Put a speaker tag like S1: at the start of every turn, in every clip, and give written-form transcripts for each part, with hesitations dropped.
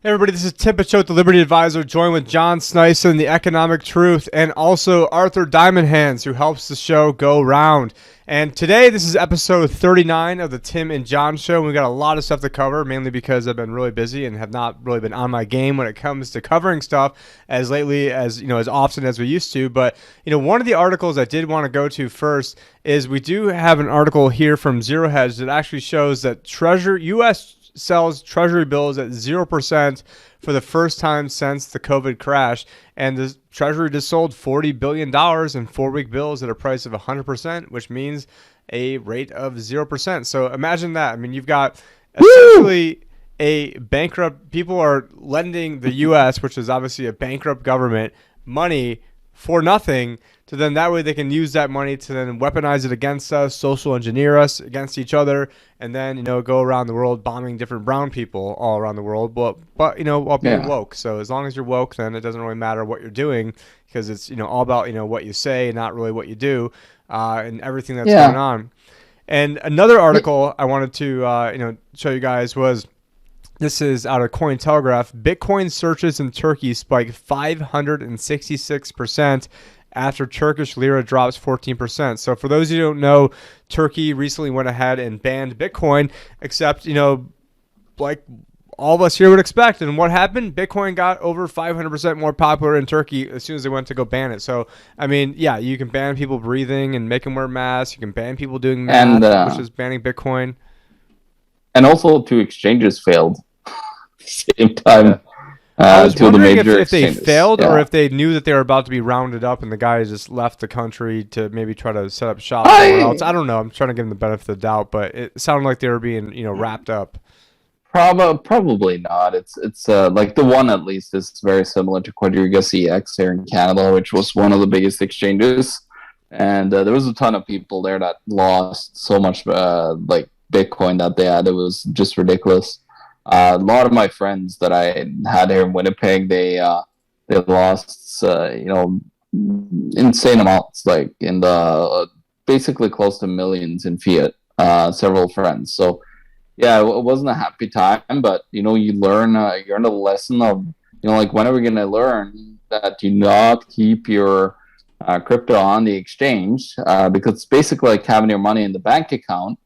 S1: Hey everybody, this is Tim Picciott, the LibertyAdvisor, joined with John Snyson, the Economic Truth, and also Arthur Diamondhands, who helps the show go round. And today, this is episode 39 of the Tim and John Show, and we got a lot of stuff to cover, mainly because I've been really busy and have not really been on my game when it comes to covering stuff as lately as, as often as we used to. But, one of the articles I did want to go to first is we do have an article here from Zero Hedge that actually shows that U.S. sells treasury bills at 0% for the first time since the COVID crash. And the treasury just sold $40 billion in 4-week bills at a price of 100%, which means a rate of 0%. So imagine that. I mean, you've got essentially a bankrupt, people are lending the U.S., which is obviously a bankrupt government, money for nothing, to then that way they can use that money to then weaponize it against us, social engineer us against each other, and then go around the world bombing different brown people all around the world. But while being woke. So as long as you're woke, then it doesn't really matter what you're doing, because it's all about what you say, not really what you do, and everything that's going on. And another article I wanted to show you guys was. This is out of Cointelegraph. Bitcoin searches in Turkey spike 566% after Turkish lira drops 14%. So for those of you who don't know, Turkey recently went ahead and banned Bitcoin, except, like all of us here would expect. And what happened? Bitcoin got over 500% more popular in Turkey as soon as they went to go ban it. So, I mean, yeah, you can ban people breathing and make them wear masks. You can ban people doing math, which is banning Bitcoin.
S2: And also two exchanges failed. Same time.
S1: I was wondering if they failed or if they knew that they were about to be rounded up and the guy just left the country to maybe try to set up shop somewhere else. I don't know. I'm trying to give them the benefit of the doubt, but it sounded like they were being, wrapped up.
S2: Probably not. It's like the one at least is very similar to Quadriga CX here in Canada, which was one of the biggest exchanges, and there was a ton of people there that lost so much like Bitcoin that they had. It was just ridiculous. A lot of my friends that I had here in Winnipeg, they lost, insane amounts, like in the basically close to millions in fiat. Several friends. So, yeah, it wasn't a happy time, but you learn a lesson of like when are we gonna learn that do not keep your crypto on the exchange because it's basically like having your money in the bank account.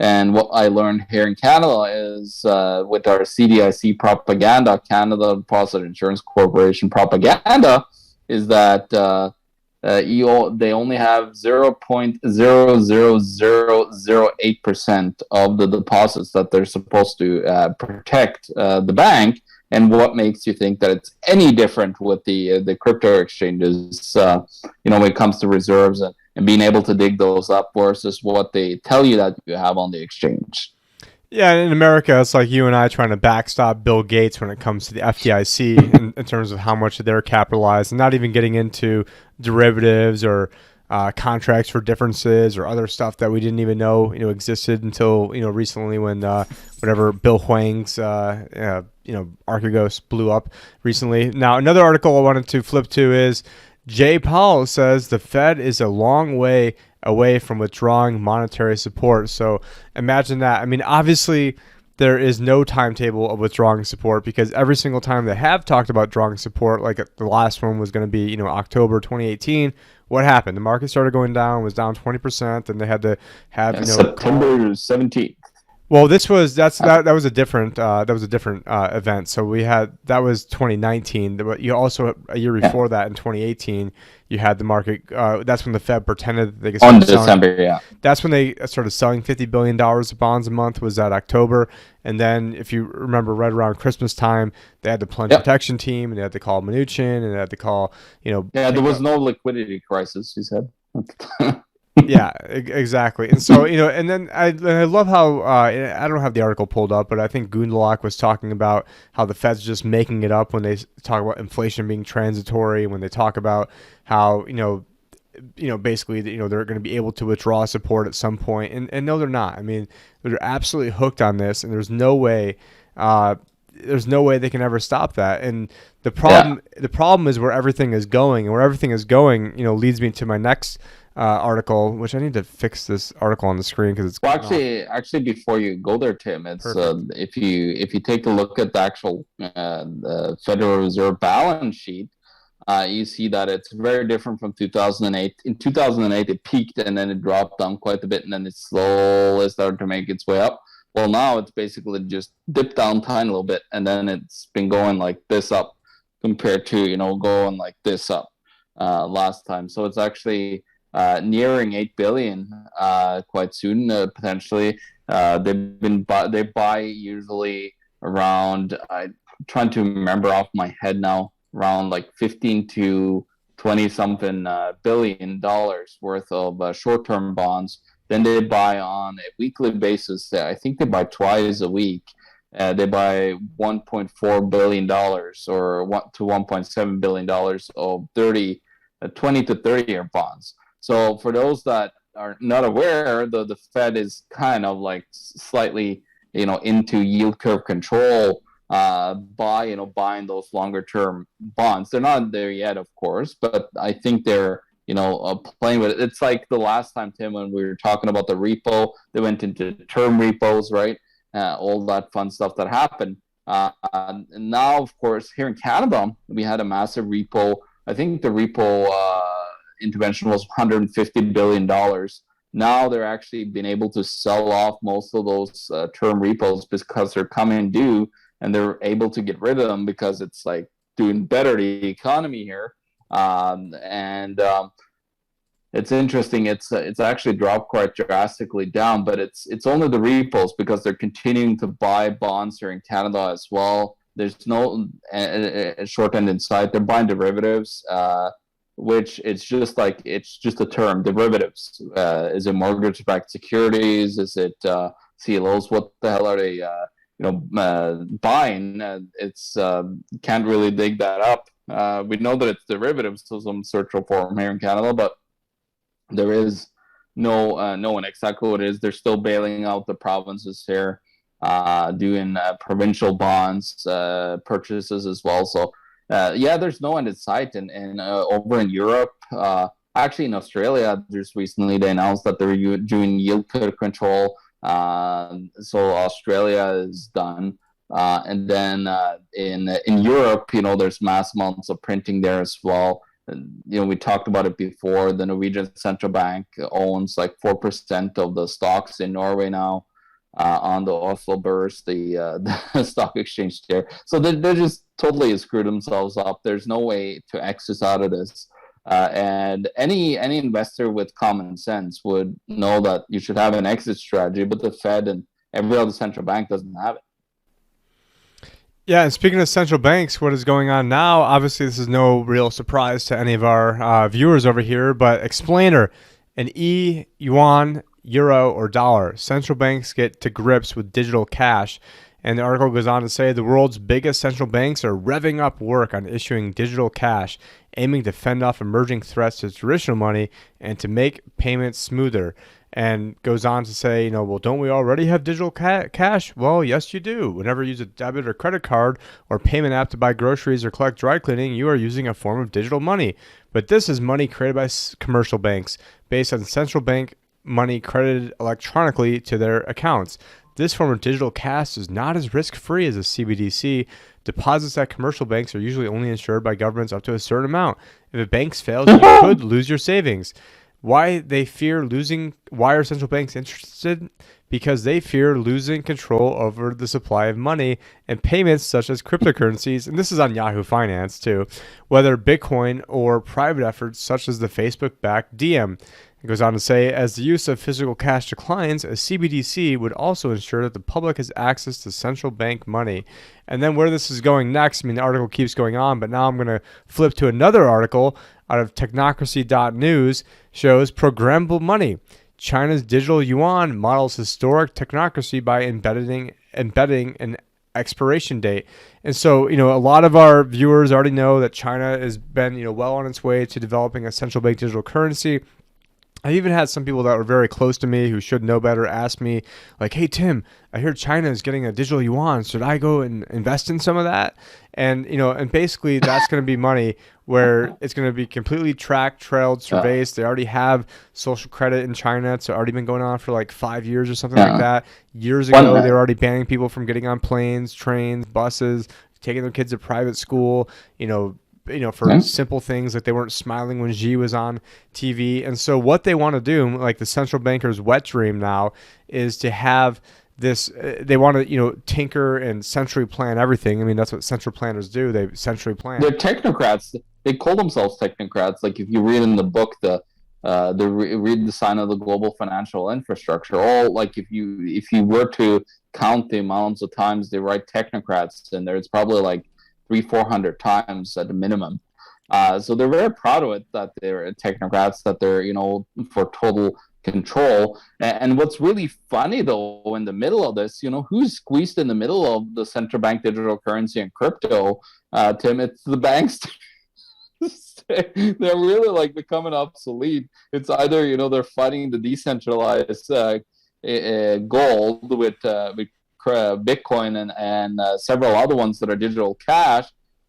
S2: And what I learned here in Canada is with our CDIC propaganda, Canada Deposit Insurance Corporation propaganda, is that they only have 0.00008% of the deposits that they're supposed to protect the bank. And what makes you think that it's any different with the crypto exchanges, when it comes to reserves and being able to dig those up versus what they tell you that you have on the exchange.
S1: Yeah, in America, it's like you and I trying to backstop Bill Gates when it comes to the FDIC in terms of how much they're capitalized, and not even getting into derivatives or contracts for differences or other stuff that we didn't even know existed until recently when whatever Bill Huang's Archegos blew up recently. Now, another article I wanted to flip to is Jay Powell says the Fed is a long way away from withdrawing monetary support. So imagine that. I mean, obviously, there is no timetable of withdrawing support because every single time they have talked about drawing support, like the last one was going to be, October 2018. What happened? The market started going down, was down 20%, and they had to have
S2: September 17th.
S1: Well, that was a different event. So that was 2019. But you also a year before that in 2018, you had the market. That's when the Fed pretended they could start
S2: December.
S1: That's when they started selling $50 billion of bonds a month. Was that October? And then, if you remember, right around Christmas time, they had the plunge protection team, and they had to call Mnuchin, and they had to call
S2: Yeah, there was no liquidity crisis. He said.
S1: Yeah, exactly. And so, and then I love how, I don't have the article pulled up, but I think Gundlach was talking about how the Fed's just making it up when they talk about inflation being transitory, when they talk about how, basically, they're going to be able to withdraw support at some point. And no, they're not. I mean, they're absolutely hooked on this, and there's no way there's no way they can ever stop that. And the problem is where everything is going, and where everything is going, leads me to my next article, which I need to fix this article on the screen because it's
S2: actually, before you go there, Tim, it's if you take a look at the actual the Federal Reserve balance sheet, you see that it's very different from 2008. In 2008, it peaked and then it dropped down quite a bit, and then it slowly started to make its way up. Well, now it's basically just dipped down tiny little bit, and then it's been going like this up compared to going like this up last time. So it's actually nearing 8 billion quite soon, potentially. They buy usually around, I'm trying to remember off my head now, around like 15 to 20 something $billion worth of short-term bonds. Then they buy on a weekly basis. I think they buy twice a week. They buy $1.4 billion or to $1.7 billion of 20 to 30-year bonds. So for those that are not aware, the Fed is kind of slightly into yield curve control by buying those longer term bonds. They're not there yet, of course, but I think they're playing with it. It's like the last time, Tim, when we were talking about the repo, they went into term repos, right? All that fun stuff that happened. And now, of course, here in Canada, we had a massive repo. I think the repo intervention was $150 billion. Now they're actually been able to sell off most of those term repos because they're coming due, and they're able to get rid of them because it's doing better the economy here. It's interesting. It's actually dropped quite drastically down, but it's only the repos because they're continuing to buy bonds here in Canada as well. There's no short end in sight. They're buying derivatives, which it's just a term. Derivatives. Is it mortgage-backed securities? Is it CLOs? What the hell are they? Buying. It's can't really dig that up. We know that it's derivatives to some sort of form here in Canada, but there is no knowing exactly what it is. They're still bailing out the provinces here, doing provincial bonds purchases as well. So there's no end in sight. And over in Europe, actually in Australia, just recently they announced that they're doing yield curve control. So Australia is done. And then in Europe, there's mass amounts of printing there as well. And, we talked about it before. The Norwegian central bank owns 4% of the stocks in Norway now on the Oslo Børs, the stock exchange there. So they're just totally screwed themselves up. There's no way to exit out of this. And any investor with common sense would know that you should have an exit strategy, but the Fed and every other central bank doesn't have it.
S1: Yeah, and speaking of central banks, what is going on now? Obviously, this is no real surprise to any of our viewers over here, but explainer, an yuan, euro, or dollar. Central banks get to grips with digital cash. And the article goes on to say the world's biggest central banks are revving up work on issuing digital cash, aiming to fend off emerging threats to traditional money and to make payments smoother. And goes on to say, well, don't we already have digital cash? Well, yes, you do. Whenever you use a debit or credit card or payment app to buy groceries or collect dry cleaning, you are using a form of digital money. But this is money created by commercial banks based on central bank money credited electronically to their accounts. This form of digital cash is not as risk-free as a CBDC. Deposits at commercial banks are usually only insured by governments up to a certain amount. If a bank fails, you could lose your savings. Why are central banks interested? Because they fear losing control over the supply of money and payments such as cryptocurrencies, and this is on Yahoo Finance too, whether Bitcoin or private efforts such as the Facebook-backed Diem. It goes on to say, as the use of physical cash declines, a CBDC would also ensure that the public has access to central bank money. And then where this is going next, the article keeps going on, but now I'm going to flip to another article out of technocracy.news, shows programmable money. China's digital yuan models historic technocracy by embedding an expiration date. And so, a lot of our viewers already know that China has been, well on its way to developing a central bank digital currency. I even had some people that were very close to me who should know better ask me, like, "Hey Tim, I hear China is getting a digital yuan. Should I go and invest in some of that?" And and basically that's going to be money where it's going to be completely tracked, trailed,
S2: Yeah.
S1: surveyed. They already have social credit in China. It's already been going on for like 5 years or something like
S2: Yeah.
S1: that. Years
S2: One.
S1: ago, they were already banning people from getting on planes, trains, buses, taking their kids to private school. For
S2: Yeah.
S1: simple things like they weren't smiling when Xi was on TV. And so what they want to do, like the central banker's wet dream now, is to have this. They want to, tinker and centrally plan everything. I mean, that's what central planners do. They centrally plan.
S2: They're technocrats. They call themselves technocrats. Like if you read in the book read the sign of the global financial infrastructure. All like if you were to count the amounts of times they write technocrats in there, it's probably like 300-400 times at the minimum. So they're very proud of it that they're technocrats, that they're for total control. And what's really funny though, in the middle of this, who's squeezed in the middle of the central bank digital currency and crypto, Tim? It's the banks. They're really like becoming obsolete. It's either they're fighting the decentralized gold with Bitcoin and several other ones that are digital cash,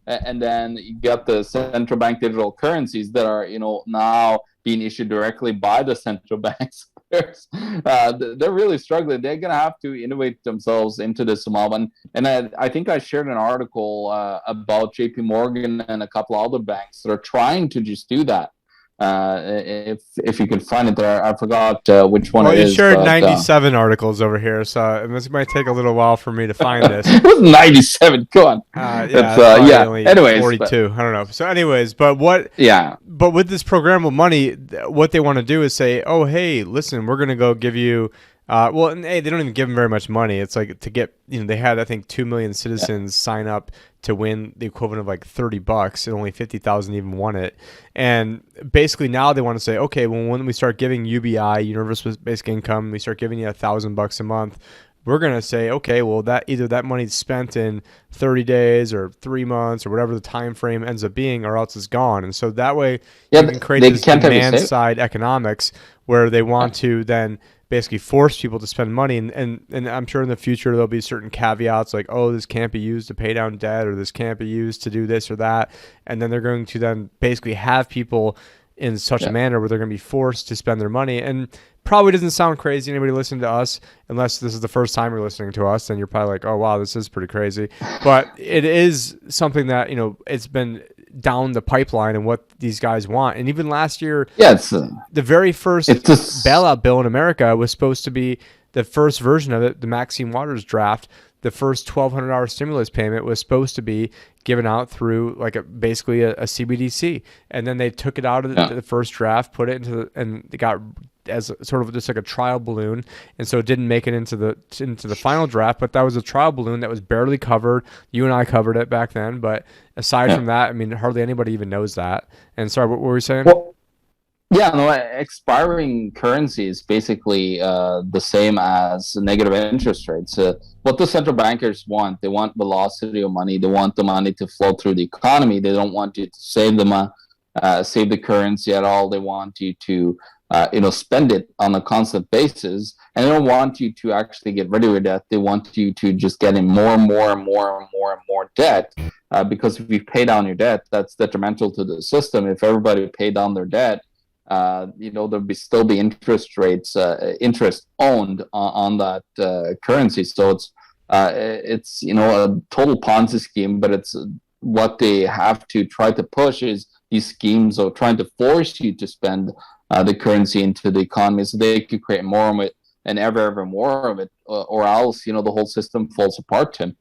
S2: and then you got the central bank digital currencies that are now being issued directly by the central banks. They're really struggling. They're going to have to innovate themselves into this model. And I think I shared an article about JP Morgan and a couple of other banks that are trying to just do that. If you can find it there, I forgot which one
S1: Well,
S2: it
S1: you
S2: is.
S1: shared
S2: but,
S1: 97 articles over here, so this might take a little while for me to find this.
S2: It was 97. Come on.
S1: Yeah,
S2: It's, yeah.
S1: only
S2: Anyways,
S1: 42. I don't know. So, anyways, but with this programmable money, what they want to do is say, "Oh, hey, listen, we're gonna go give you." And hey, they don't even give them very much money. It's like to get, they had, I think, 2 million citizens sign up to win the equivalent of like $30, and only 50,000 even won it. And basically now they want to say, okay, well, when we start giving UBI, universal basic income, we start giving you $1,000 a month. We're going to say, okay, well, that either that money's spent in 30 days or 3 months or whatever the time frame ends up being, or else it's gone. And so that way you can create this demand side economics where they want to then basically force people to spend money. And I'm sure in the future there'll be certain caveats like, oh, this can't be used to pay down debt, or this can't be used to do this or that. And then they're going to then basically have people in such a manner where they're going to be forced to spend their money. And probably doesn't sound crazy. Anybody listening to us, unless this is the first time you're listening to us, then you're probably like, oh, wow, this is pretty crazy. But it is something that, it's been down the pipeline and what these guys want. And even last year, the very first bailout bill in America was supposed to be the first version of it, the Maxine Waters draft. The first $1,200 stimulus payment was supposed to be given out through basically a CBDC. And then they took it out of the first draft, put it and they got as sort of just like a trial balloon, and so it didn't make it into the final draft. But that was a trial balloon that was barely covered. You and I covered it back then, but aside from that, I mean, hardly anybody even knows that. And sorry, what were we saying?
S2: Well, expiring currency is basically the same as negative interest rates. What the central bankers want, they want velocity of money. They want the money to flow through the economy. They don't want you to save the currency at all. They want you to spend it on a constant basis, and they don't want you to actually get rid of your debt. They want you to just get in more and more and more and more and more debt, because if you pay down your debt, that's detrimental to the system. If everybody paid down their debt, there'll still be interest rates, interest owned on that currency. So it's a total Ponzi scheme, but it's what they have to try to push is these schemes of trying to force you to spend the currency into the economy so they could create more of it and ever more of it, or else the whole system falls apart, Tim.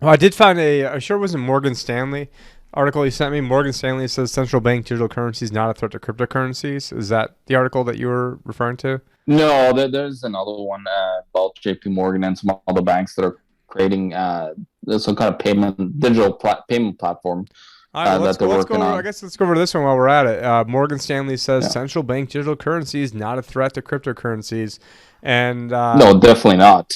S1: Well, I did find I'm sure it wasn't Morgan Stanley article he sent me. Morgan Stanley says central bank digital currency is not a threat to cryptocurrencies. Is that the article that you were referring to?
S2: No, there's another one about JP Morgan and some other banks that are creating some kind of digital payment platform.
S1: All right, let's go. I guess let's go over to this one while we're at it. Morgan Stanley says central bank digital currency is not a threat to cryptocurrencies, and
S2: no, definitely not.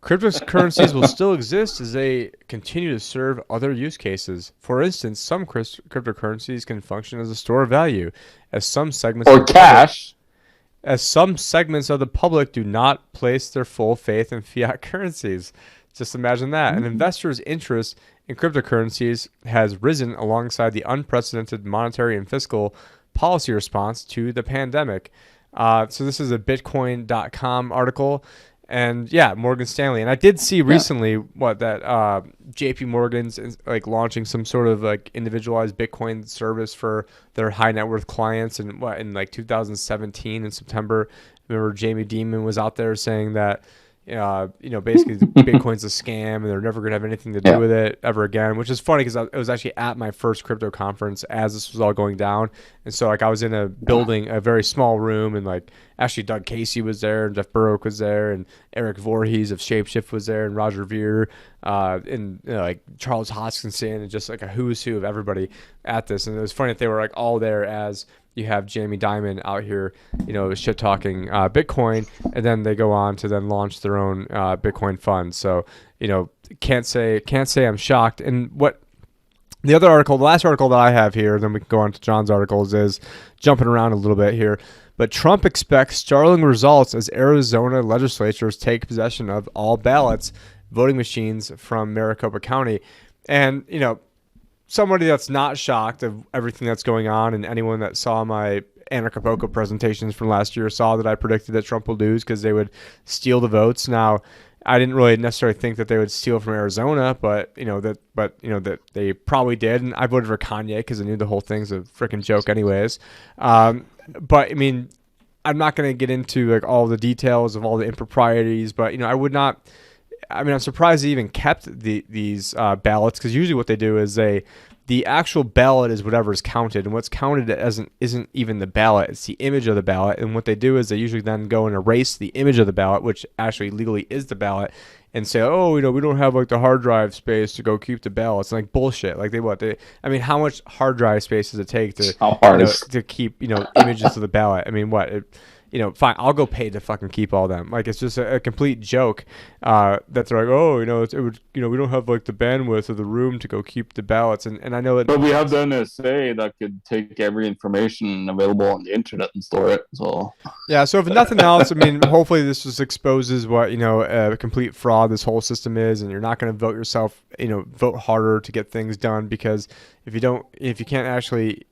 S1: Cryptocurrencies will still exist as they continue to serve other use cases. For instance, some cryptocurrencies can function as a store of value, as some segments of
S2: Or
S1: the public,
S2: cash.
S1: as some segments of the public do not place their full faith in fiat currencies. Just imagine that. An investor's interest in cryptocurrencies has risen alongside the unprecedented monetary and fiscal policy response to the pandemic. So this is a Bitcoin.com article. And yeah, Morgan Stanley. And I did see recently that JP Morgan's like launching some sort of like individualized Bitcoin service for their high net worth clients. And in like 2017 in September, remember Jamie Dimon was out there saying that basically Bitcoin's a scam and they're never going to have anything to do with it ever again, which is funny because it was actually at my first crypto conference as this was all going down. And so like I was in a building, a very small room, and like actually Doug Casey was there and Jeff Burrock was there and Eric Voorhees of Shapeshift was there and Roger Ver and like Charles Hoskinson and just like a who's who of everybody at this. And it was funny that they were like all there as you have Jamie Dimon out here, shit talking Bitcoin, and then they go on to then launch their own Bitcoin fund. So, can't say I'm shocked. And what the last article that I have here, then we can go on to John's articles, is jumping around a little bit here. But Trump expects startling results as Arizona legislatures take possession of all ballots, voting machines from Maricopa County. And, somebody that's not shocked of everything that's going on, and anyone that saw my Anarchapulco presentations from last year saw that I predicted that Trump will lose because they would steal the votes. Now, I didn't really necessarily think that they would steal from Arizona, but that they probably did, and I voted for Kanye because I knew the whole thing's a freaking joke, anyways. But I mean, I'm not going to get into like all the details of all the improprieties, but I would not. I mean, I'm surprised they even kept these ballots, because usually what they do is the actual ballot is whatever is counted, and what's counted isn't even the ballot, it's the image of the ballot. And what they do is they usually then go and erase the image of the ballot, which actually legally is the ballot, and say, oh, we don't have like the hard drive space to go keep the ballots. Like bullshit. Like I mean, how much hard drive space does it take to keep images of the ballot? I mean, fine, I'll go pay to fucking keep all them. Like, it's just a complete joke that they're like, oh, we don't have like the bandwidth or the room to go keep the ballots. And I know that.
S2: But we have the NSA that could take every information available on the internet and store it. So
S1: yeah, so if nothing else, I mean, hopefully this just exposes what a complete fraud this whole system is, and you're not going to vote yourself, vote harder to get things done, because if you can't actually,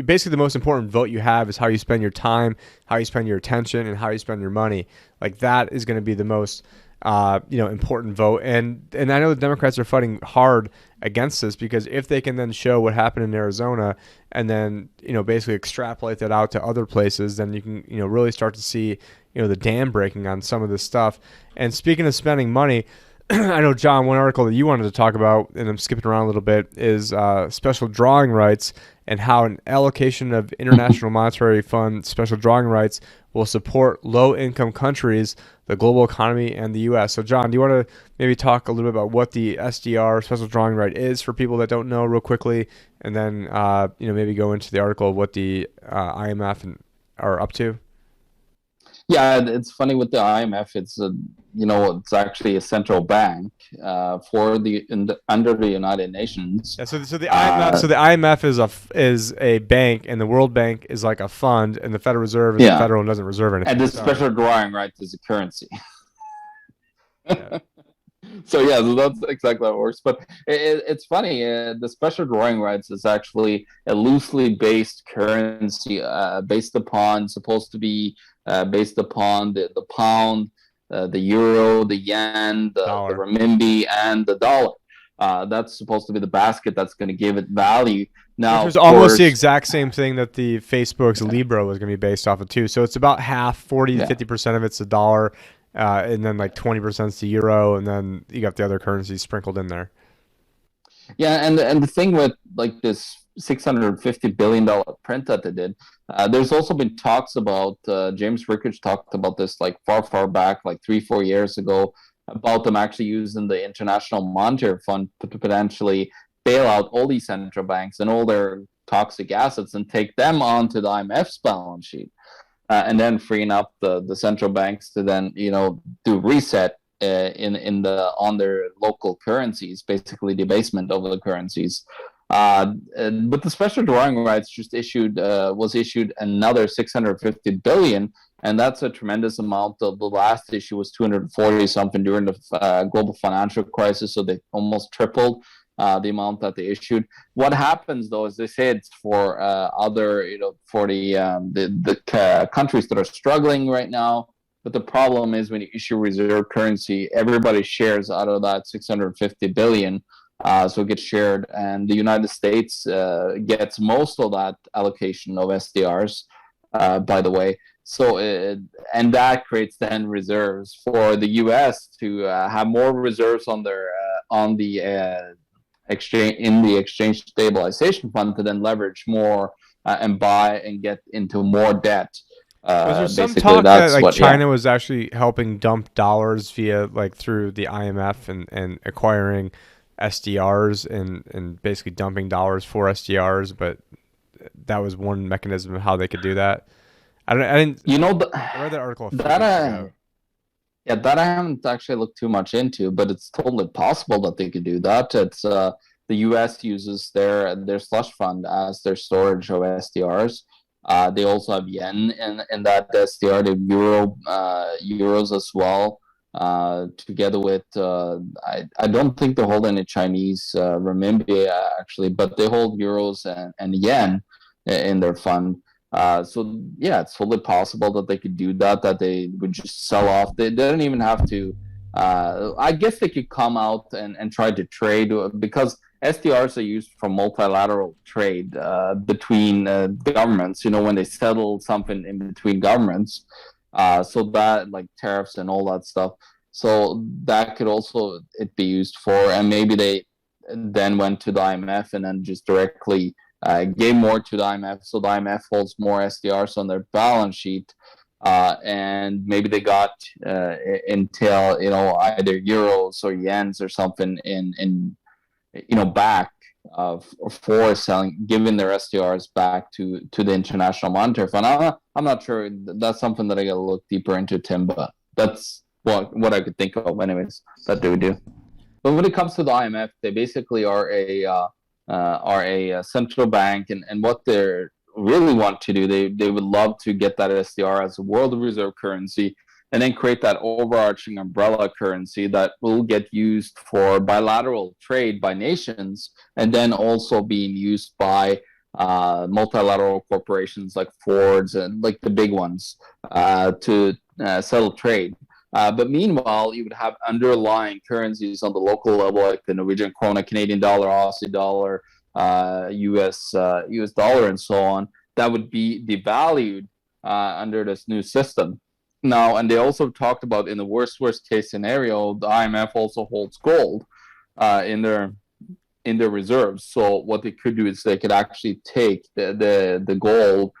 S1: basically the most important vote you have is how you spend your time, how you spend your attention, and how you spend your money. Like, that is going to be the most important vote. And I know the Democrats are fighting hard against this, because if they can then show what happened in Arizona and then basically extrapolate that out to other places, then you can really start to see the dam breaking on some of this stuff. And speaking of spending money, I know, John, one article that you wanted to talk about, and I'm skipping around a little bit, is special drawing rights, and how an allocation of International Monetary Fund special drawing rights will support low-income countries, the global economy, and the U.S. So, John, do you want to maybe talk a little bit about what the SDR, special drawing right, is for people that don't know real quickly, and then maybe go into the article of what the IMF are up to?
S2: Yeah, it's funny with the IMF. It's it's actually a central bank under the United Nations.
S1: Yeah, so the IMF is a bank, and the World Bank is like a fund, and the Federal Reserve is the federal and doesn't reserve anything.
S2: And the special drawing right is a currency. Yeah. So that's exactly how it works. But it's funny. The special drawing rights is actually a loosely based currency, supposed to be based upon the pound, the euro, the yen, the renminbi, and the dollar. That's supposed to be the basket that's going to give it value. Now,
S1: which is almost the exact same thing that the Facebook's Libra was going to be based off of too. So it's about half, 40 to 50% of it's the dollar. And then like 20% is the euro, and then you got the other currencies sprinkled in there.
S2: Yeah, and the thing with like this $650 billion print that they did, there's also been talks about, James Rickards talked about this like far back, like 3-4 years ago, about them actually using the International Monetary Fund to potentially bail out all these central banks and all their toxic assets and take them onto the IMF's balance sheet. And then freeing up the central banks to then do reset on their local currencies, basically debasement of the currencies. But the special drawing rights just was issued another 650 billion, and that's a tremendous amount. The last issue was 240 something during the global financial crisis, so they almost tripled the amount that they issued. What happens though is they say it's for other, for the countries that are struggling right now. But the problem is when you issue reserve currency, everybody shares out of that 650 billion. So it gets shared, and the United States gets most of that allocation of SDRs, by the way. So, and that creates then reserves for the U.S. to have more reserves on the exchange stabilization fund to then leverage more and buy and get into more debt.
S1: Was there some
S2: Basically,
S1: talk that
S2: that's
S1: China was actually helping dump dollars via through the IMF and acquiring SDRs and basically dumping dollars for SDRs, but that was one mechanism of how they could do that. I didn't. I read that article a few weeks ago.
S2: Yeah, that I haven't actually looked too much into, but it's totally possible that they could do that. It's the U.S. uses their slush fund as their storage of SDRs. They also have yen in that SDR. They have euros as well. Together with I don't think they hold any Chinese renminbi actually, but they hold euros and yen in their fund. So yeah, it's fully possible that they could do that. That they would just sell off. They don't even have to. I guess they could come out and try to trade, because SDRs are used for multilateral trade between governments. When they settle something in between governments. So that, like tariffs and all that stuff. So that could also it be used for, and maybe they then went to the IMF and then just directly gave more to the IMF. So the IMF holds more SDRs on their balance sheet, and maybe they got until either euros or yens or something in back for selling, giving their SDRs back to the International Monetary Fund. I'm not sure. That's something that I got to look deeper into, Tim. But that's what I could think of, anyways. That they would do. But when it comes to the IMF, they basically are a central bank, and what they really want to do, they would love to get that SDR as a world reserve currency, and then create that overarching umbrella currency that will get used for bilateral trade by nations, and then also being used by multilateral corporations like Ford's and like the big ones to settle trade. But meanwhile, you would have underlying currencies on the local level, like the Norwegian krona, Canadian dollar, Aussie dollar, US dollar, and so on, that would be devalued under this new system. Now, and they also talked about, in the worst case scenario, the IMF also holds gold in their reserves. So what they could do is they could actually take the gold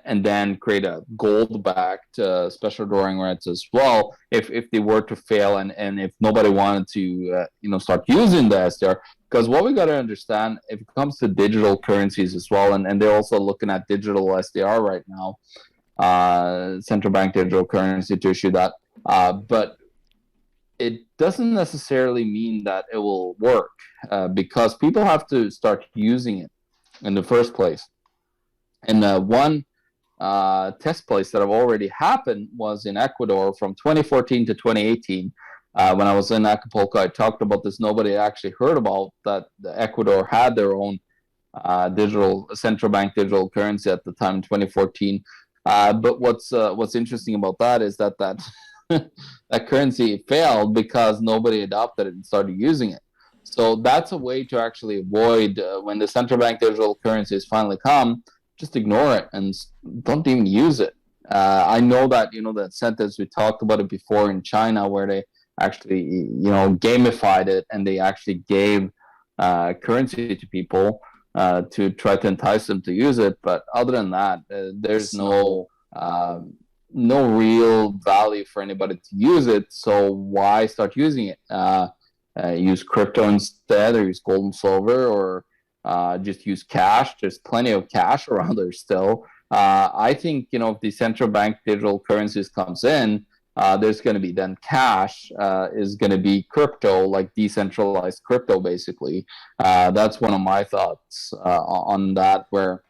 S2: and then create a gold-backed special drawing rights as well, if they were to fail, and if nobody wanted to start using the SDR. Because what we got to understand, if it comes to digital currencies as well, and they're also looking at digital SDR right now, central bank digital currency, to issue that, but it doesn't necessarily mean that it will work, because people have to start using it in the first place. And one test place that have already happened was in Ecuador from 2014 to 2018. When I was in Acapulco, I talked about this. Nobody actually heard about that. Ecuador had their own digital central bank digital currency at the time in 2014. But what's interesting about that is that that currency failed because nobody adopted it and started using it. So that's a way to actually avoid when the central bank digital currencies finally come. Just ignore it and don't even use it. I know that that sentence, we talked about it before in China, where they actually gamified it, and they actually gave currency to people to try to entice them to use it. But other than that, there's no real value for anybody to use it. So why start using it? Use crypto instead, or use gold and silver, or just use cash. There's plenty of cash around there still. I think if the central bank digital currencies comes in, there's going to be then cash is going to be crypto, like decentralized crypto, basically. That's one of my thoughts on that, where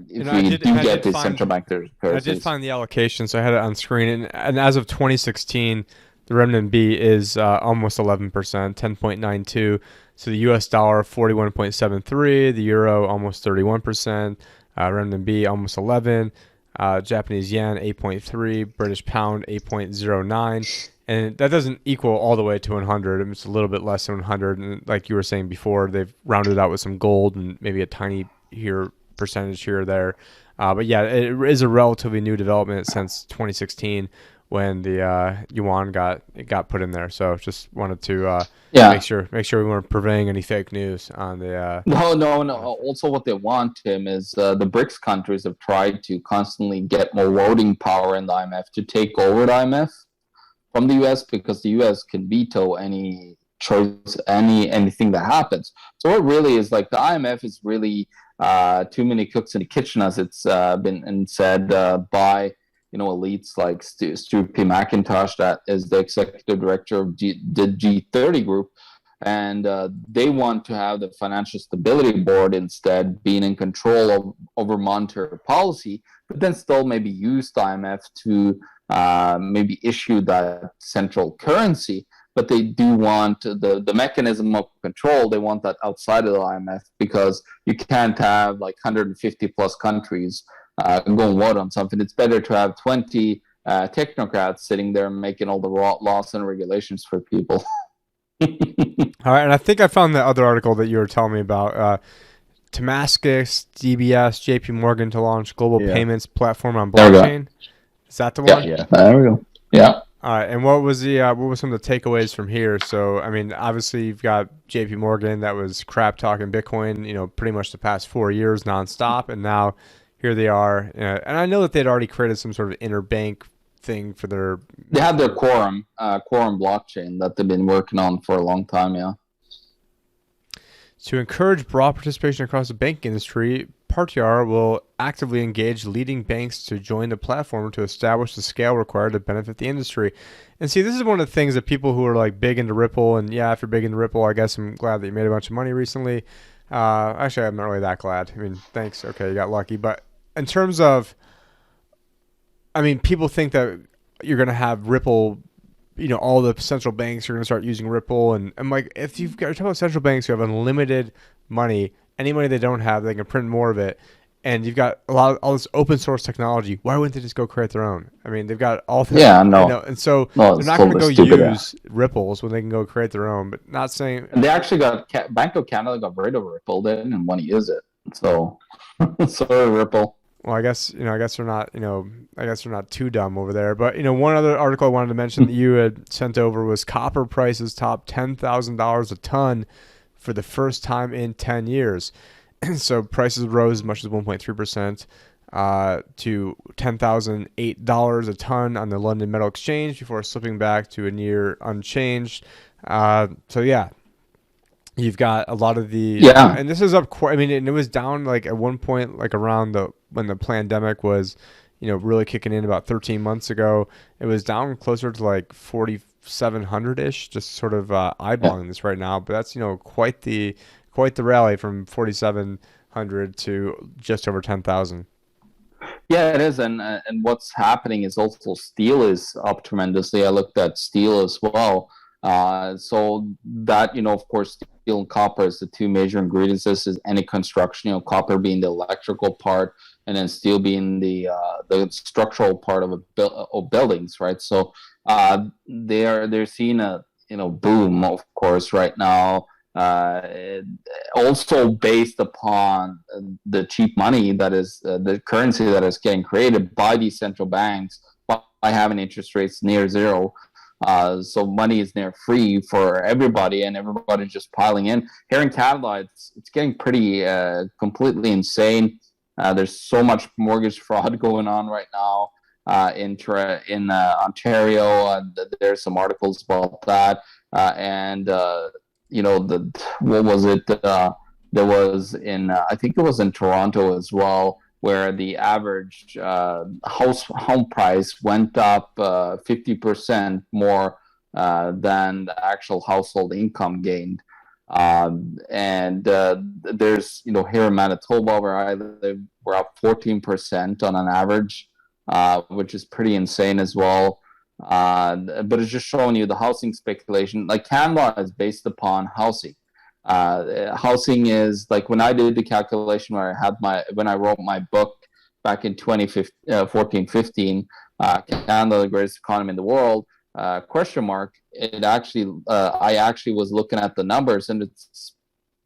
S2: if we do get these central bank
S1: I did
S2: currencies.
S1: find the allocation, so I had it on screen. And as of 2016, the renminbi is almost 11%, 10.92. So the US dollar, 41.73. The euro, almost 31%. Renminbi, almost 11. Japanese yen, 8.3. British pound, 8.09. And that doesn't equal all the way to 100. It's a little bit less than 100. And like you were saying before, they've rounded out with some gold and maybe a tiny percentage here or there. But yeah, it is a relatively new development since 2016 when the yuan got put in there. So just wanted to make sure we weren't purveying any fake news on the.
S2: No. Also, what they want, Tim, is the BRICS countries have tried to constantly get more voting power in the IMF to take over the IMF from the US, because the US can veto any choice, anything that happens. So it really is like the IMF is really too many cooks in the kitchen, as it's been said by elites like Stuart P. McIntosh, that is the executive director of the G30 group, and they want to have the Financial Stability Board instead being in control over monetary policy, but then still maybe use the IMF to maybe issue that central currency. But they do want the mechanism of control. They want that outside of the IMF, because you can't have like 150 plus countries going vote on something. It's better to have 20 technocrats sitting there making all the laws and regulations for people.
S1: All right, and I think I found the other article that you were telling me about. Damascus, DBS, JP Morgan to launch global payments platform on blockchain. Is that the one?
S2: Yeah, there we go. Yeah.
S1: All right, and what were some of the takeaways from here? So, I mean, obviously you've got JP Morgan that was crap talking Bitcoin, pretty much the past 4 years nonstop, and now here they are. And I know that they'd already created some sort of interbank thing for their.
S2: They have their Quorum blockchain that they've been working on for a long time. Yeah.
S1: To encourage broad participation across the banking industry, Picciott will actively engage leading banks to join the platform to establish the scale required to benefit the industry. And see, this is one of the things that people who are like big into Ripple, and yeah, if you're big into Ripple, I guess I'm glad that you made a bunch of money recently. Actually, I'm not really that glad. I mean, thanks. Okay, you got lucky. But in terms of, I mean, people think that you're going to have Ripple, all the central banks are going to start using Ripple. And I'm like, if you're talking about central banks who have unlimited money, any money they don't have, they can print more of it. And you've got all this open source technology. Why wouldn't they just go create their own? I mean, they've got all this.
S2: Yeah, no.
S1: And so they're not going to go use Ripples when they can go create their own. But not saying.
S2: And they actually Bank of Canada got rid of Ripple. They didn't want to use it. So, sorry, Ripple.
S1: Well, I guess they're not, I guess they're not too dumb over there. But, one other article I wanted to mention that you had sent over was copper prices top $10,000 a ton for the first time in 10 years. So prices rose as much as 1.3% to $10,008 a ton on the London Metal Exchange before slipping back to a near unchanged. So yeah, you've got a lot of the and this is up quite. I mean, and it was down like at one point, like around when the pandemic was, really kicking in about 13 months ago. It was down closer to like 4,700 ish. Just sort of eyeballing this right now, but that's quite the rally from 4,700 to just over 10,000.
S2: Yeah, it is, and what's happening is also steel is up tremendously. I looked at steel as well. So that, of course, steel and copper is the two major ingredients. This is any construction, copper being the electrical part, and then steel being the structural part of buildings, right? So they're seeing a boom, of course, right now. Also based upon the cheap money that is the currency that is getting created by these central banks by having interest rates near zero. So money is near free for everybody, and everybody's just piling in. Here in Canada, it's getting pretty completely insane. There's so much mortgage fraud going on right now in Ontario. There's some articles about that, and what was it? There was in I think it was in Toronto as well, where the average home price went up 50% more than the actual household income gained. There's, here in Manitoba where I live, we're up 14% on an average, which is pretty insane as well. But it's just showing you the housing speculation. Like Canada is based upon housing. Housing is like when I did the calculation when I wrote my book back in 2014-15, Canada, the greatest economy in the world, question mark. I actually was looking at the numbers, and it's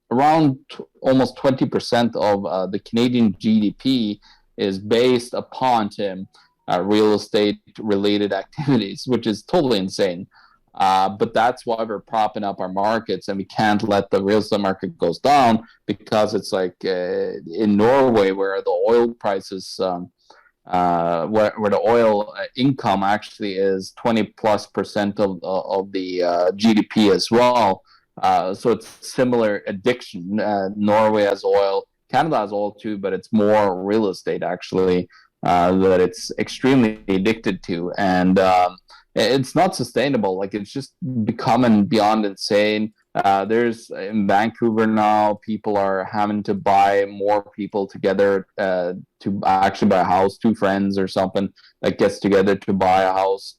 S2: around almost 20% of the Canadian GDP is based upon real estate related activities, which is totally insane. But that's why we're propping up our markets, and we can't let the real estate market goes down, because it's like in Norway where the oil prices, where the oil income actually is 20+% of the GDP as well. So it's similar addiction. Norway has oil, Canada has oil too, but it's more real estate actually that it's extremely addicted to, and it's not sustainable. Like, it's just becoming beyond insane. There's in Vancouver now, people are having to buy more people together to actually buy a house, two friends or something that gets together to buy a house,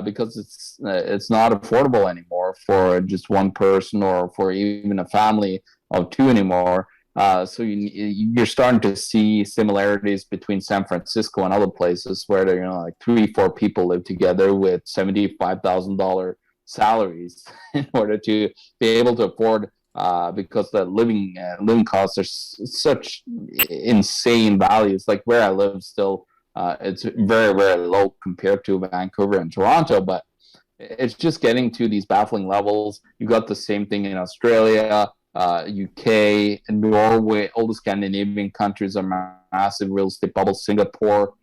S2: because it's not affordable anymore for just one person or for even a family of two anymore. So you're starting to see similarities between San Francisco and other places where there, like 3-4 people live together with $75,000 salaries in order to be able to afford, because the living costs are such insane values. Like where I live, still, it's very, very low compared to Vancouver and Toronto, but it's just getting to these baffling levels. You got the same thing in Australia. UK and Norway, all the Scandinavian countries are massive real estate bubbles. Singapore,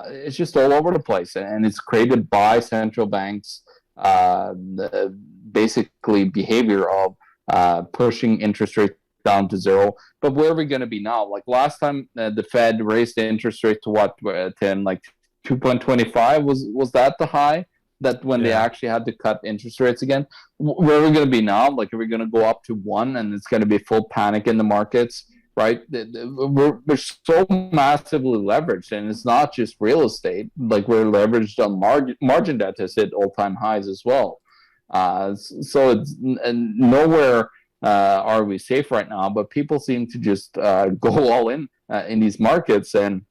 S2: it's just all over the place, and it's created by central banks. Basically, behavior of pushing interest rates down to zero. But where are we going to be now? Like last time, the Fed raised the interest rate to what, Tim? Like 2.25 was that the high? That when they actually had to cut interest rates again. Where are we going to be now? Like, are we going to go up to 1 and it's going to be full panic in the markets, right? We're so massively leveraged, and it's not just real estate. Like, we're leveraged on margin debt has hit all-time highs as well. So it's nowhere are we safe right now, but people seem to just go all in these markets, and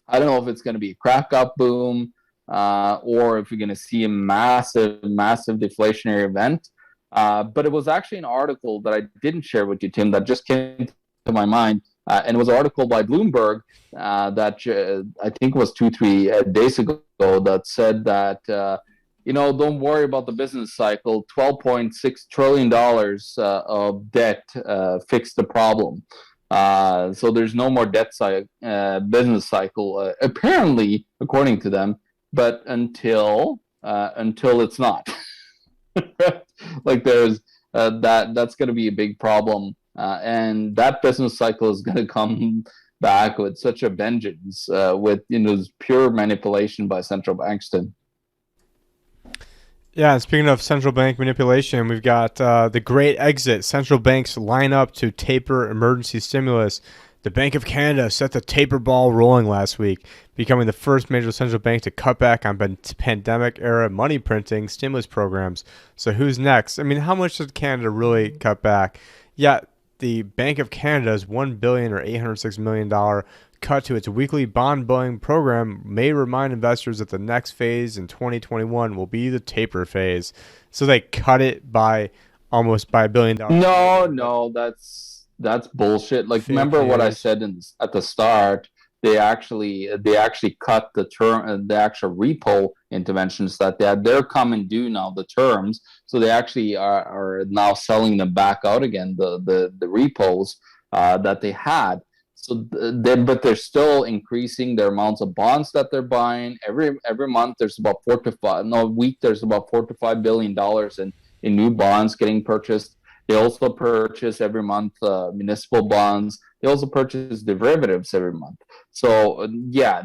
S2: I don't know if it's going to be a crack-up boom, or if you're going to see a massive deflationary event. But it was actually an article that I didn't share with you, Tim, that just came to my mind. And it was an article by Bloomberg that I think was 2-3 days ago, that said that, don't worry about the business cycle. $12.6 trillion of debt fixed the problem. So there's no more business cycle, apparently, according to them. But until it's not, like there's that's going to be a big problem, and that business cycle is going to come back with such a vengeance, with pure manipulation by central banks.
S1: Yeah, speaking of central bank manipulation, we've got the great exit. Central banks line up to taper emergency stimulus. The Bank of Canada set the taper ball rolling last week, becoming the first major central bank to cut back on pandemic-era money printing stimulus programs. So who's next? I mean, how much did Canada really cut back? Yeah, the Bank of Canada's $1 billion or $806 million cut to its weekly bond buying program may remind investors that the next phase in 2021 will be the taper phase. So they cut it by almost by $1 billion.
S2: No, that's bullshit. Like, remember what I said at the start? They actually cut the actual repo interventions that they had. They're coming due now, the terms. So they actually are now selling them back out again, the repos that they had. So but they're still increasing their amounts of bonds that they're buying every month. There's about a week. There's about $4 to $5 billion in new bonds getting purchased. They also purchase every month municipal bonds. They also purchase derivatives every month. So yeah,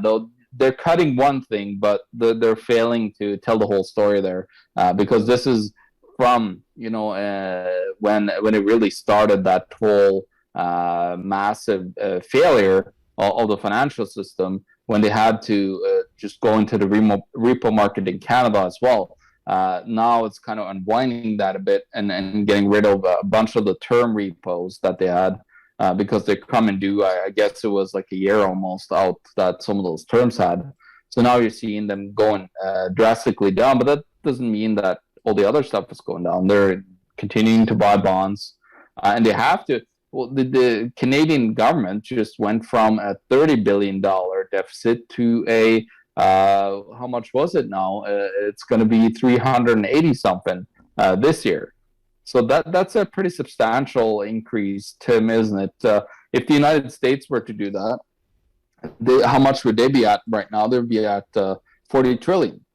S2: they're cutting one thing, but they're failing to tell the whole story there, because this is from when it really started, that whole massive failure of the financial system, when they had to just go into the repo market in Canada as well. Now it's kind of unwinding that a bit, and getting rid of a bunch of the term repos that they had, because they come and due. I guess it was like a year almost out that some of those terms had. So now you're seeing them going drastically down, but that doesn't mean that all the other stuff is going down. They're continuing to buy bonds, and they have to. Well, the Canadian government just went from a $30 billion deficit to a how much was it now? It's going to be 380 something this year. So that's a pretty substantial increase, Tim, isn't it? If the United States were to do that, how much would they be at right now? They'd be at 40 trillion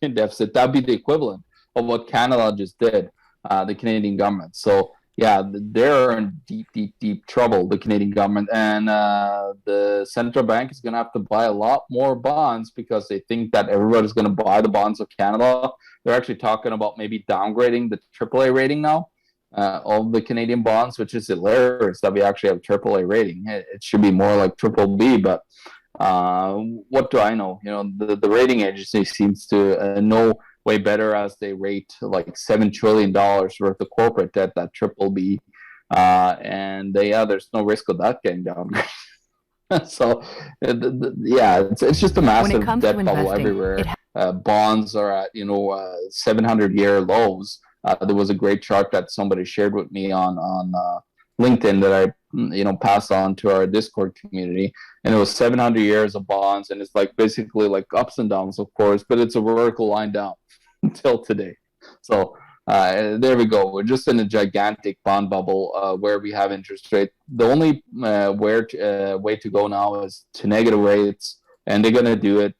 S2: in deficit. That'd be the equivalent of what Canada just did, the Canadian government. So yeah, they're in deep, deep, deep trouble, the Canadian government, and the central bank is going to have to buy a lot more bonds, because they think that everybody's going to buy the bonds of Canada. They're actually talking about maybe downgrading the AAA rating now of the Canadian bonds, which is hilarious that we actually have AAA rating. It should be more like triple B, but what do I know? The rating agency seems to know way better, as they rate like $7 trillion worth of corporate debt, that triple B, and there's no risk of that getting downgraded. So it's just a massive debt bubble everywhere. Bonds are at 700-year lows. There was a great chart that somebody shared with me on LinkedIn that I passed on to our Discord community, and it was 700 years of bonds, and it's like basically like ups and downs, of course, but it's a vertical line down until today. So there we go. We're just in a gigantic bond bubble where we have interest rate. The only way to go now is to negative rates, and they're going to do it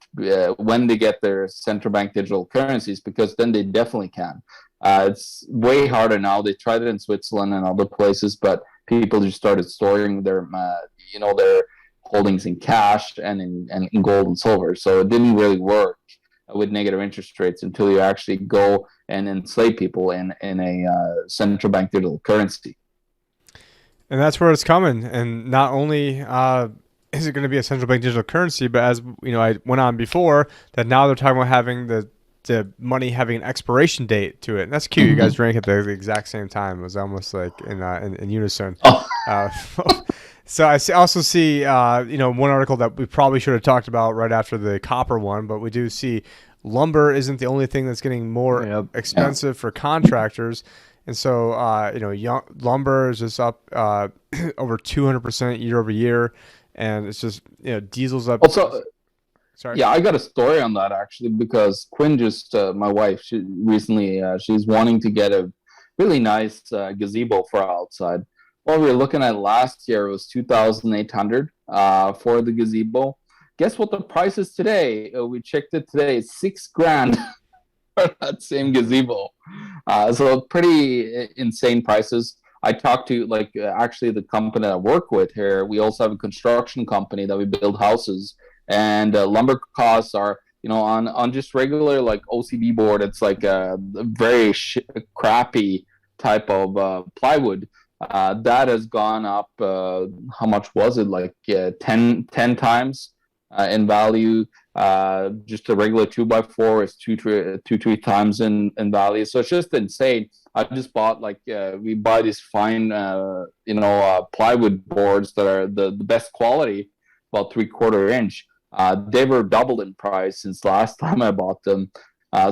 S2: when they get their central bank digital currencies, because then they definitely can. It's way harder now. They tried it in Switzerland and other places, but people just started storing their holdings in cash and in gold and silver. So it didn't really work with negative interest rates until you actually go and enslave people in a central bank digital currency.
S1: And that's where it's coming. And not only is it going to be a central bank digital currency, but as I went on before, that now they're talking about having the money having an expiration date to it. And that's cute. Mm-hmm. You guys drank at the exact same time. It was almost like in unison. Oh. So I also see, one article that we probably should have talked about right after the copper one, but we do see lumber isn't the only thing that's getting more expensive for contractors. And so, lumber is just up over 200% year over year. And it's just, diesel's up.
S2: Also, sorry. Yeah, I got a story on that actually, because Quinn my wife, she recently, she's wanting to get a really nice gazebo for outside. Well, we were looking at last year, it was $2,800 for the gazebo. Guess what the price is today? We checked it today. It's $6,000 for that same gazebo. So pretty insane prices. I talked to actually the company I work with here. We also have a construction company that we build houses, and lumber costs are on just regular like OCB board. It's like a very crappy type of plywood. That has gone up. How much was it? Like 10 times in value. Just a regular 2x4 is two, 3 times in value. So it's just insane. I just bought we buy these fine plywood boards that are the best quality, about 3/4 inch. They were doubled in price since last time I bought them.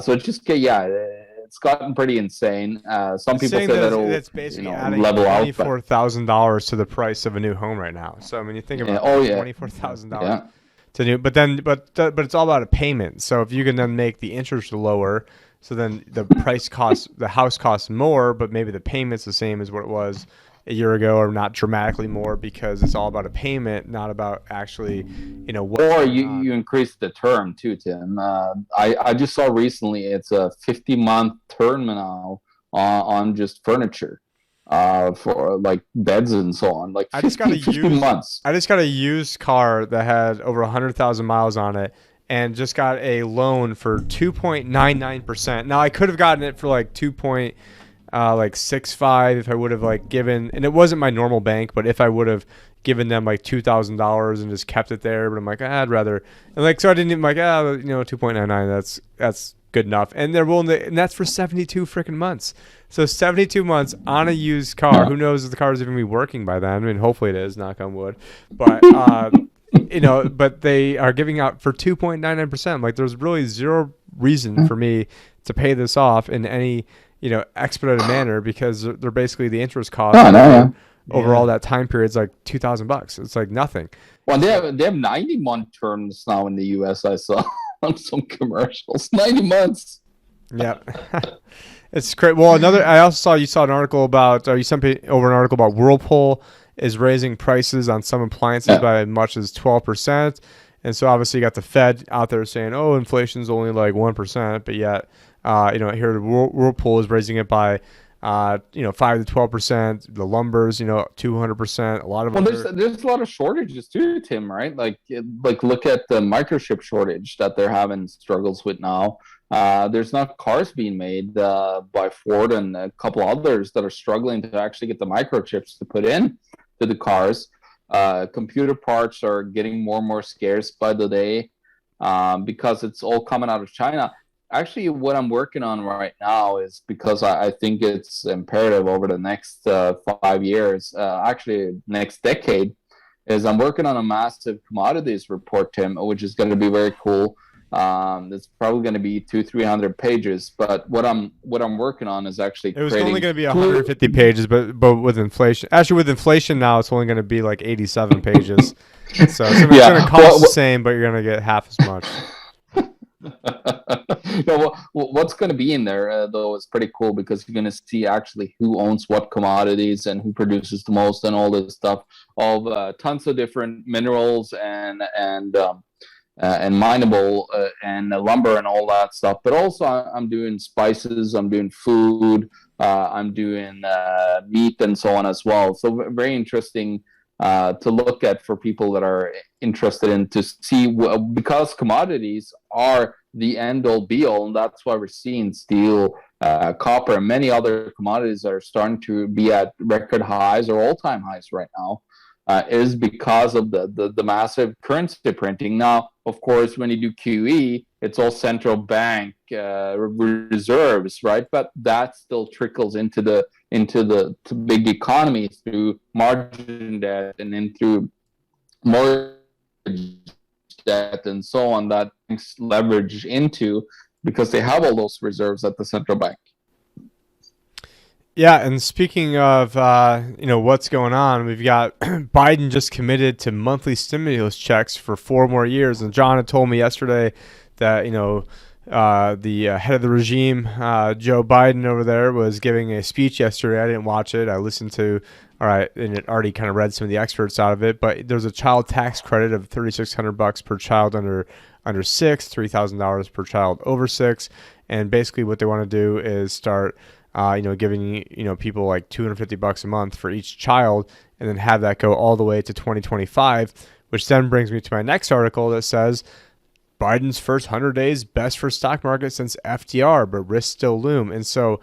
S2: So it's just it's gotten pretty insane. Some people say that's basically adding level out
S1: $24,000 to the price of a new home right now. So I mean, you think about $24,000 to new, but it's all about a payment. So if you can then make the interest lower, so then the house costs more, but maybe the payment's the same as what it was a year ago, or not dramatically more, because it's all about a payment, not about actually,
S2: or you increase the term too, Tim. I just saw recently it's a 50-month term now on just furniture. for like beds and so on, like
S1: I just got
S2: 50 months.
S1: I just got a used car that had over 100,000 miles on it, and just got a loan for 2.99%. Now I could have gotten it for like 2.65 if I would have like given, and it wasn't my normal bank, but if I would have given them like $2,000 and just kept it there, but I'm like, I'd rather, and like, so I didn't even like, 2.99, that's good enough. And they're willing to, and that's for 72 freaking months. So 72 months on a used car.
S2: Yeah.
S1: Who knows if the car is even be working by then? I mean, hopefully it is, knock on wood. But but they are giving out for 2.99%. Like, there's really zero reason for me to pay this off in any expedited manner, because they're basically the interest cost over all that time period is like $2,000. It's like nothing.
S2: Well, they have 90-month terms now in the US. I saw on some commercials. 90 months.
S1: Yeah. It's great. Well, I also saw an article about, you sent me over an article about Whirlpool is raising prices on some appliances by as much as 12%. And so obviously you got the Fed out there saying, oh, inflation's only like 1%, but yet, here Whirlpool is raising it by 5 to 12%. The lumber's 200%. A lot of
S2: there's a lot of shortages too, Tim. Right? Like look at the microchip shortage that they're having struggles with now. There's not cars being made by Ford and a couple others that are struggling to actually get the microchips to put in to the cars. Computer parts are getting more and more scarce by the day because it's all coming out of China. Actually, what I'm working on right now is, because I think it's imperative over the next 5 years, actually next decade, is I'm working on a massive commodities report, Tim, which is going to be very cool. It's probably going to be 200-300 pages, but what I'm working on is actually
S1: it was only going to be 150 pages, but with inflation, now it's only going to be like 87 pages. So it's going to cost the same, but you're going to get half as much.
S2: What's going to be in there though is pretty cool, because you're going to see actually who owns what commodities and who produces the most and all this stuff of tons of different minerals and mineable and lumber and all that stuff. But also I'm doing spices, I'm doing food, I'm doing meat and so on as well. So very interesting to look at for people that are interested in to see, because commodities are the end all be all, and that's why we're seeing steel, copper, and many other commodities that are starting to be at record highs or all-time highs right now. Is because of the massive currency printing. Now, of course, when you do QE, it's all central bank reserves, right? But that still trickles into the big economy through margin debt and then through mortgage debt and so on, that leverage into, because they have all those reserves at the central bank.
S1: Yeah, and speaking of what's going on, we've got Biden just committed to monthly stimulus checks for 4 more years, and John had told me yesterday that the head of the regime, Joe Biden over there, was giving a speech yesterday. I didn't watch it. I listened to, and it already kind of read some of the experts out of it. But there's a child tax credit of $3,600 per child under 6, $3,000 per child over 6, and basically what they want to do is start giving people like $250 a month for each child, and then have that go all the way to 2025, which then brings me to my next article that says Biden's first 100 days best for stock market since FDR, but risks still loom. And so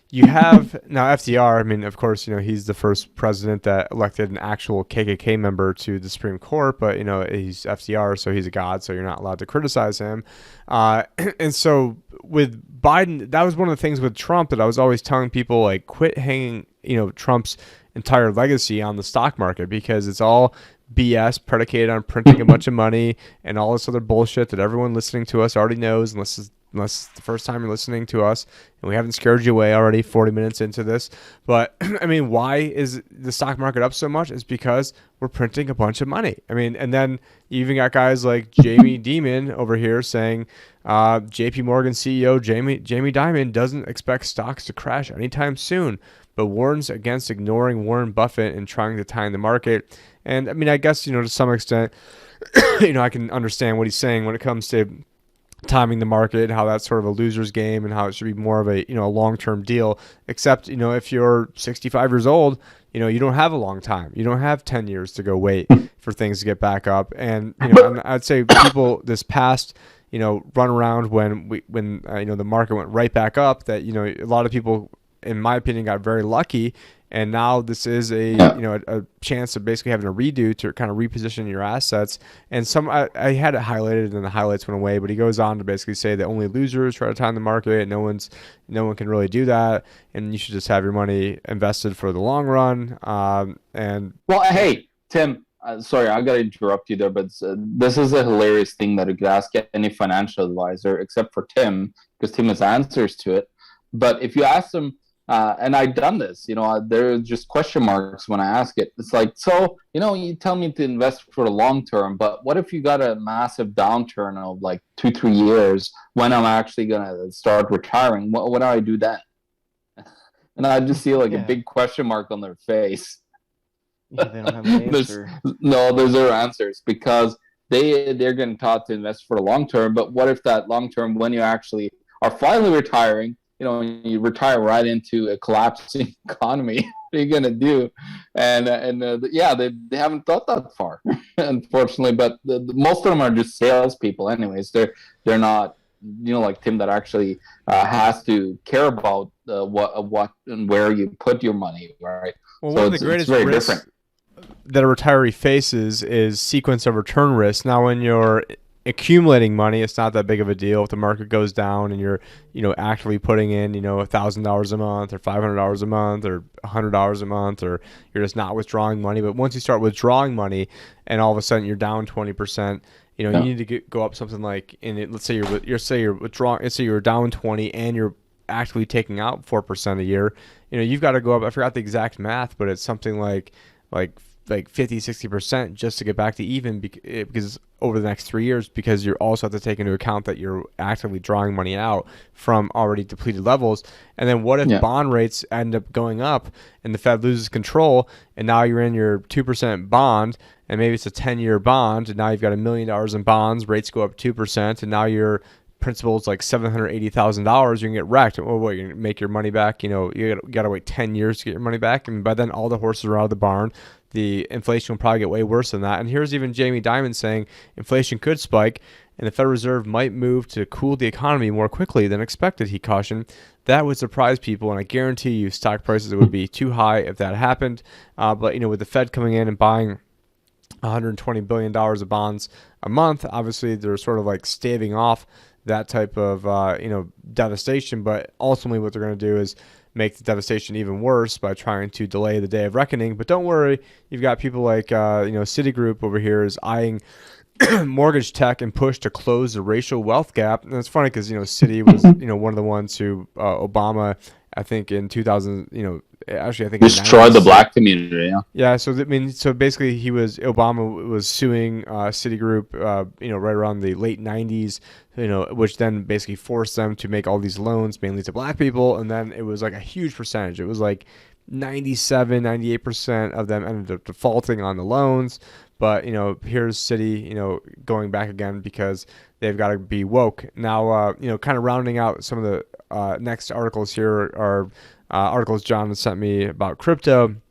S1: you have now FDR. I mean, of course, he's the first president that elected an actual KKK member to the Supreme Court, but he's FDR, so he's a god, so you're not allowed to criticize him. And so with Biden, that was one of the things with Trump that I was always telling people, like, quit hanging, Trump's entire legacy on the stock market, because it's all BS predicated on printing a bunch of money and all this other bullshit that everyone listening to us already knows, unless it's the first time you're listening to us, and we haven't scared you away already 40 minutes into this. But I mean, why is the stock market up so much? It's because we're printing a bunch of money. I mean, and then you even got guys like Jamie Dimon over here saying JP Morgan CEO Jamie Dimon doesn't expect stocks to crash anytime soon, but warns against ignoring Warren Buffett and trying to time the market. And I mean, I guess, to some extent, I can understand what he's saying when it comes to timing the market, how that's sort of a loser's game, and how it should be more of a a long-term deal. Except if you're 65 years old, you don't have a long time. You don't have 10 years to go wait for things to get back up. And and I'd say people this past run around when the market went right back up, that a lot of people, in my opinion, got very lucky. And now this is a chance of basically having a redo to kind of reposition your assets. And I had it highlighted and the highlights went away, but he goes on to basically say that only losers try to time the market. No one can really do that, and you should just have your money invested for the long run.
S2: Well, hey, Tim, sorry, I gotta interrupt you there, but this is a hilarious thing that you could ask any financial advisor, except for Tim, because Tim has answers to it. But if you ask them, and I've done this, there are just question marks when I ask it. It's like, so, you tell me to invest for the long term, but what if you got a massive downturn of like 2-3 years when I'm actually going to start retiring? What do I do then? And I just see like a big question mark on their face.
S3: Yeah, they don't have an answer.
S2: There's no answers, because they're getting taught to invest for the long term. But what if that long term, when you actually are finally retiring, you retire right into a collapsing economy? What are you gonna do? And they haven't thought that far, unfortunately. But most of them are just salespeople, anyways. They're not, like Tim, that actually has to care about what and where you put your money, right?
S1: Well, one of the greatest risks that a retiree faces is sequence of return risk. Now, when you're accumulating money, it's not that big of a deal. If the market goes down and you're actively putting in $1,000 a month or $500 a month or $100 a month, or you're just not withdrawing money. But once you start withdrawing money and all of a sudden you're down 20%, you need to go up something like, let's say you're withdrawing, let's say you're down 20 and you're actively taking out 4% a year, you've got to go up, I forgot the exact math, but it's something like 50-60% just to get back to even, because over the next 3 years, because you also have to take into account that you're actively drawing money out from already depleted levels. And then what if bond rates end up going up and the Fed loses control, and now you're in your 2% bond, and maybe it's a 10-year bond, and now you've got $1 million in bonds, rates go up 2%, and now your principal is like $780,000, you can get wrecked. Well, what, you're gonna make your money back? You gotta wait 10 years to get your money back, and by then all the horses are out of the barn. The inflation will probably get way worse than that. And here's even Jamie Dimon saying inflation could spike, and the Federal Reserve might move to cool the economy more quickly than expected, he cautioned. That would surprise people, and I guarantee you stock prices would be too high if that happened. But with the Fed coming in and buying $120 billion of bonds a month, obviously they're sort of like staving off that type of devastation. But ultimately what they're going to do is make the devastation even worse by trying to delay the day of reckoning. But don't worry, you've got people like Citigroup over here is eyeing mortgage tech and push to close the racial wealth gap. And it's funny because Citi was one of the ones who Obama, I think in 2000, actually I think
S2: destroyed the black community.
S1: Yeah. So basically Obama was suing Citigroup, right around the late 90s, which then basically forced them to make all these loans mainly to black people. And then it was like a huge percentage. It was like 98% of them ended up defaulting on the loans. But, here's Citi, going back again because they've got to be woke. Now, kind of rounding out some of the next articles here are articles John has sent me about crypto. And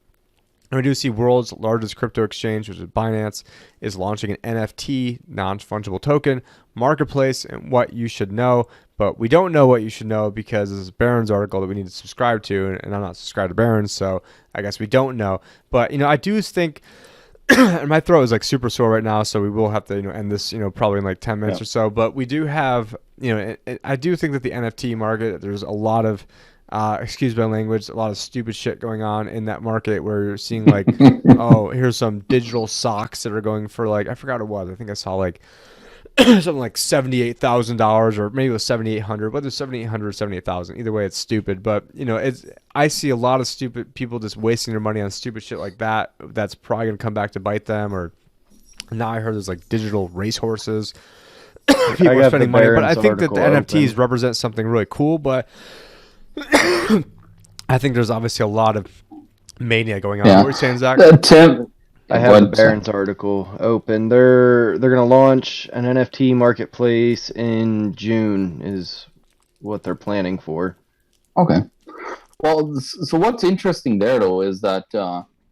S1: we do see world's largest crypto exchange, which is Binance, is launching an NFT, non-fungible token, marketplace, and what you should know. But we don't know what you should know because this is Barron's article that we need to subscribe to, and I'm not subscribed to Barron's, so I guess we don't know. But, I do think... and my throat is like super sore right now, so we will have to end this probably in like 10 minutes or so. But we do have I do think that the NFT market, there's a lot of excuse my language, a lot of stupid shit going on in that market where you're seeing like oh, here's some digital socks that are going for like, I forgot what it was. I think I saw like something like $78,000, or maybe it was $7,800, whether it's $7,800 or $78,000. Either way, it's stupid. But I see a lot of stupid people just wasting their money on stupid shit like that. That's probably gonna come back to bite them. Or now I heard there's like digital racehorses. People are spending money, but I think that the NFTs represent something really cool. But I think there's obviously a lot of mania going on. What were you saying, Zach?
S2: Tim,
S3: I have the Barron's article open. They're gonna launch an NFT marketplace in June, is what they're planning for.
S2: Okay. Well, so what's interesting there though is that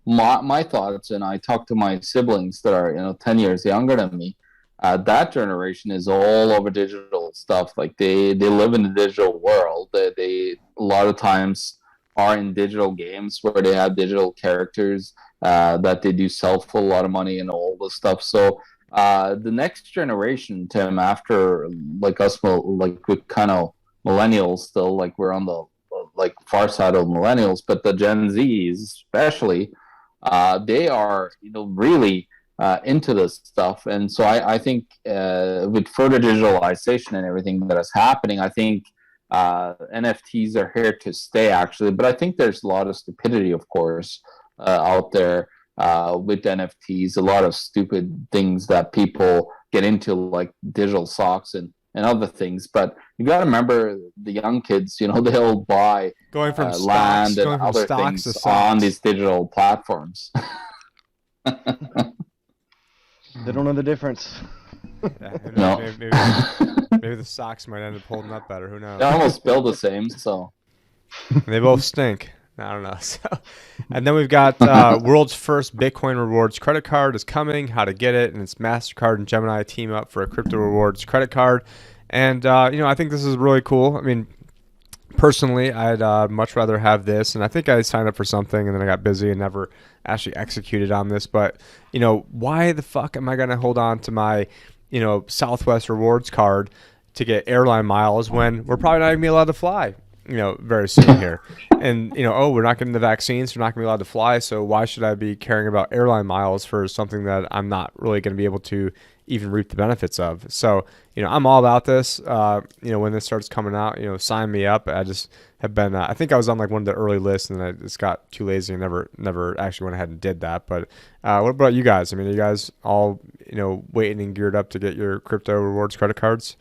S2: my thoughts, and I talk to my siblings that are 10 years younger than me. That generation is all over digital stuff. Like they live in the digital world. They a lot of times are in digital games where they have digital characters that they do sell for a lot of money and all this stuff. So the next generation, Tim, after like us, like we kind of millennials still, like we're on the like far side of millennials, but the Gen Zs especially, they are really into this stuff. And so I think with further digitalization and everything that is happening, I think NFTs are here to stay actually. But I think there's a lot of stupidity, of course, out there with NFTs, a lot of stupid things that people get into, like digital socks and other things. But you got to remember the young kids, they'll buy
S1: going from
S2: land
S1: stocks,
S2: and
S1: going from
S2: other
S1: stocks
S2: things
S1: to socks
S2: on these digital platforms.
S3: They don't know the difference.
S1: Yeah,
S2: No.
S1: maybe the socks might end up holding up better. Who knows?
S2: They almost build the same, so.
S1: They both stink. I don't know. So, and then we've got world's first Bitcoin rewards credit card is coming. How to get it? And it's MasterCard and Gemini team up for a crypto rewards credit card. And I think this is really cool. I mean, personally, I'd much rather have this. And I think I signed up for something and then I got busy and never actually executed on this. But why the fuck am I gonna hold on to my Southwest rewards card to get airline miles when we're probably not gonna be allowed to fly very soon here? And we're not getting the vaccines, we're not gonna be allowed to fly, so why should I be caring about airline miles for something that I'm not really gonna be able to even reap the benefits of? So I'm all about this. When this starts coming out, sign me up. I just have been I think I was on like one of the early lists and I just got too lazy and never actually went ahead and did that. But what about you guys? I mean, are you guys all waiting and geared up to get your crypto rewards credit cards?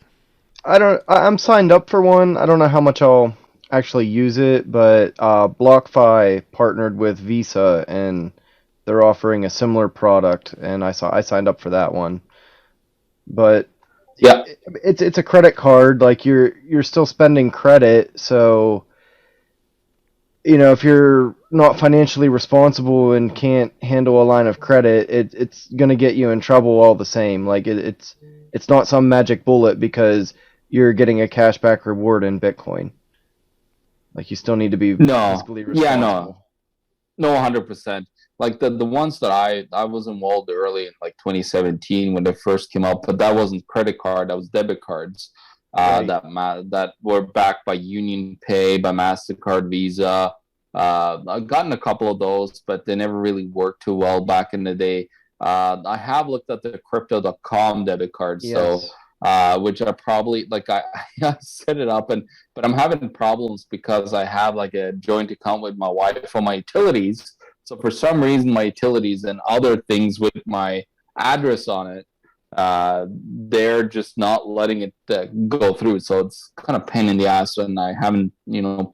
S3: I'm signed up for one. I don't know how much I'll actually use it, but BlockFi partnered with Visa and they're offering a similar product, and I signed up for that one. But
S2: yeah,
S3: it's a credit card. Like you're still spending credit, so if you're not financially responsible and can't handle a line of credit, it's gonna get you in trouble all the same. Like it's not some magic bullet because you're getting a cashback reward in Bitcoin. Like you still need to be fiscally responsible.
S2: Yeah, no, 100%. Like the ones that I was involved early in like 2017 when they first came out, but that wasn't credit card, that was debit cards.
S3: Right.
S2: That were backed by Union Pay, by MasterCard, Visa. I've gotten a couple of those, but they never really worked too well back in the day. I have looked at the crypto.com debit cards,
S3: Yes.
S2: so which are probably like I set it up, but I'm having problems because I have like a joint account with my wife for my utilities. So for some reason, my utilities and other things with my address on it, they're just not letting it go through. So it's kind of pain in the ass, and I haven't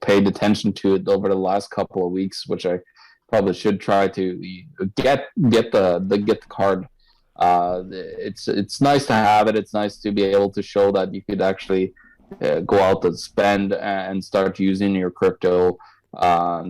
S2: paid attention to it over the last couple of weeks, which I probably should try to get the card. It's nice to have it. It's nice to be able to show that you could actually go out and spend and start using your crypto.